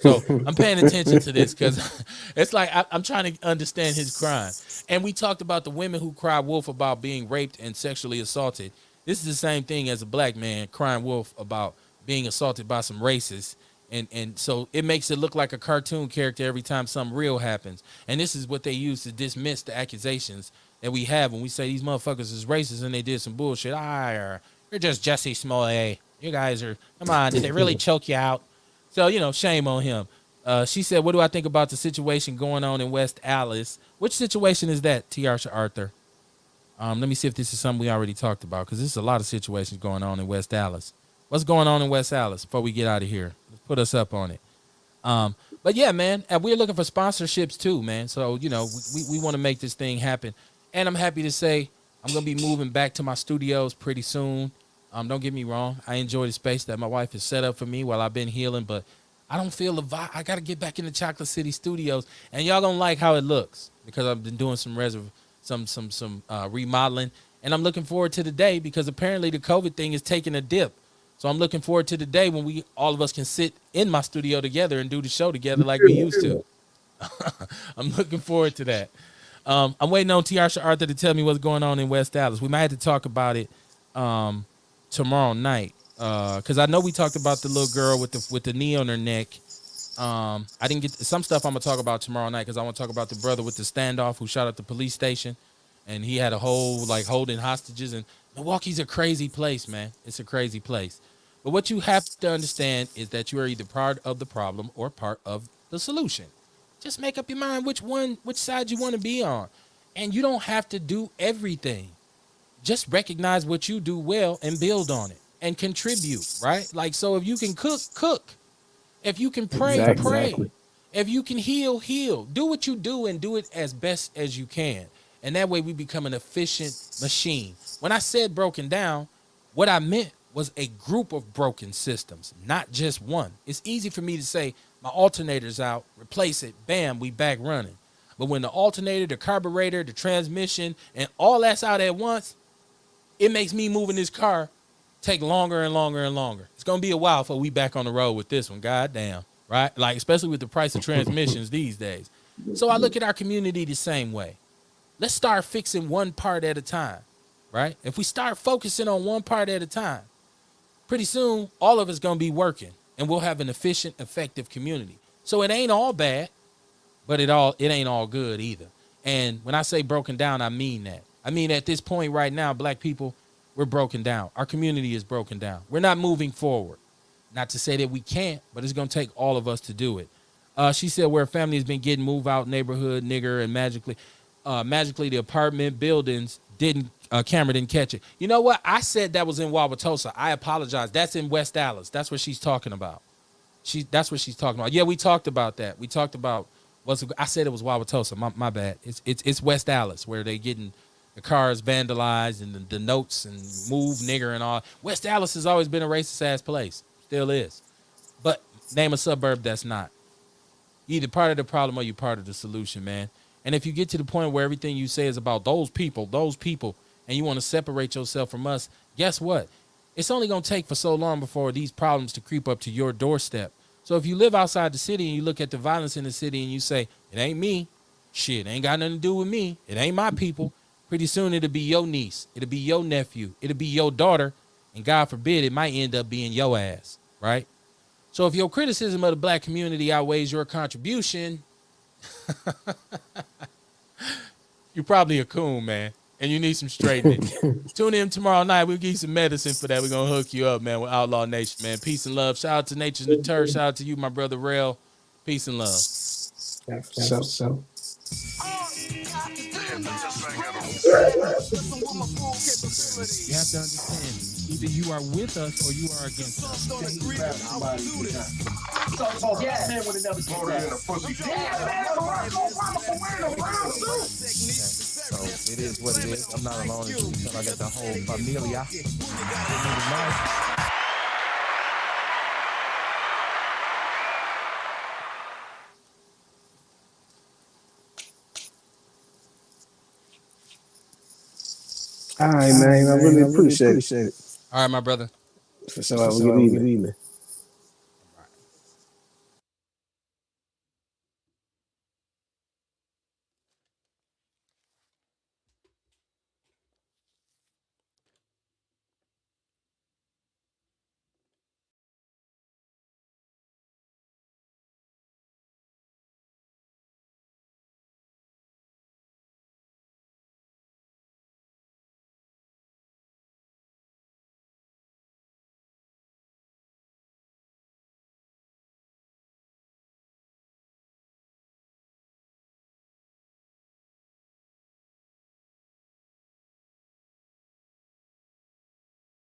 So I'm paying attention to this because it's like I'm trying to understand his crime. And we talked about the women who cry wolf about being raped and sexually assaulted. This is the same thing as a black man crying wolf about being assaulted by some racists. And so it makes it look like a cartoon character every time something real happens. And this is what they use to dismiss the accusations that we have when we say these motherfuckers is racist and they did some bullshit. You're just Jesse Smollett. You guys are, come on, did they really choke you out? So, shame on him. She said, what do I think about the situation going on in West Allis? Which situation is that, Tiarsha Arthur? Let me see if this is something we already talked about because there's a lot of situations going on in West Allis. What's going on in West Allis before we get out of here? Let's put us up on it. But yeah, man, we're looking for sponsorships too, man. So, we want to make this thing happen. And I'm happy to say I'm going to be moving back to my studios pretty soon. Don't get me wrong. I enjoy the space that my wife has set up for me while I've been healing, but I don't feel the vibe. I got to get back in the Chocolate City studios, and y'all going to like how it looks because I've been doing some remodeling, and I'm looking forward to the day because apparently the COVID thing is taking a dip. So I'm looking forward to the day when all of us can sit in my studio together and do the show together like we used to. I'm looking forward to that. I'm waiting on Tiarsha Arthur to tell me what's going on in West Dallas. We might have to talk about it tomorrow night because I know we talked about the little girl with the knee on her neck. I didn't get some stuff I'm gonna talk about tomorrow night because I want to talk about the brother with the standoff who shot at the police station, and he had a whole holding hostages. And Milwaukee's a crazy place, man. It's a crazy place. But what you have to understand is that you are either part of the problem or part of the solution. Just make up your mind which side you want to be on, and you don't have to do everything. Just recognize what you do well and build on it and contribute. Right? Like so, if you can cook. If you can pray, pray. If you can heal, heal. Do what you do and do it as best as you can. And that way we become an efficient machine. When I said broken down, what I meant was a group of broken systems, not just one. It's easy for me to say my alternator's out, replace it, bam, we back running. But when the alternator, the carburetor, the transmission, and all that's out at once, it makes me moving this car take longer and longer and longer. It's going to be a while before we back on the road with this one. God damn. Right? Like, especially with the price of transmissions these days. So I look at our community the same way. Let's start fixing one part at a time. Right? If we start focusing on one part at a time, pretty soon all of it's going to be working and we'll have an efficient, effective community. So it ain't all bad, but it ain't all good either. And when I say broken down, I mean that. I mean, at this point right now, black people, we're broken down. Our community is broken down. We're not moving forward. Not to say that we can't, but it's going to take all of us to do it. She said where family has been getting move out neighborhood nigger and magically the apartment buildings didn't camera didn't catch it. You know what? I said that was in Wauwatosa. I apologize. That's in West Dallas. That's what she's talking about. That's what she's talking about. Yeah, we talked about that. We talked about I said it was Wauwatosa. My bad. It's West Dallas where they getting the cars vandalized and the notes and move nigger and all. West Dallas has always been a racist ass place. Still is. But name a suburb that's not. You either part of the problem or you part of the solution, man. And if you get to the point where everything you say is about those people, and you want to separate yourself from us, guess what? It's only going to take for so long before these problems to creep up to your doorstep. So if you live outside the city and you look at the violence in the city and you say, it ain't me, shit, ain't got nothing to do with me, it ain't my people, pretty soon it'll be your niece, it'll be your nephew, it'll be your daughter, and God forbid it might end up being your ass, right? So if your criticism of the black community outweighs your contribution, you're probably a coon, man, and you need some straightening. Tune in tomorrow night. We'll give you some medicine for that. We're going to hook you up, man, with Outlaw Nation, man. Peace and love. Shout out to Nature's Deter. Shout out to you, my brother, Rel. Peace and love. So. You have to understand, either you are with us or you are against us. So yeah, man would have never voted in a pussy. Yeah, man, Barack Obama for wearing a brown suit. So it is what it is. I'm not alone until I got the whole familia. All right, man. I really appreciate it. All right, my brother. For sure. Have a good evening.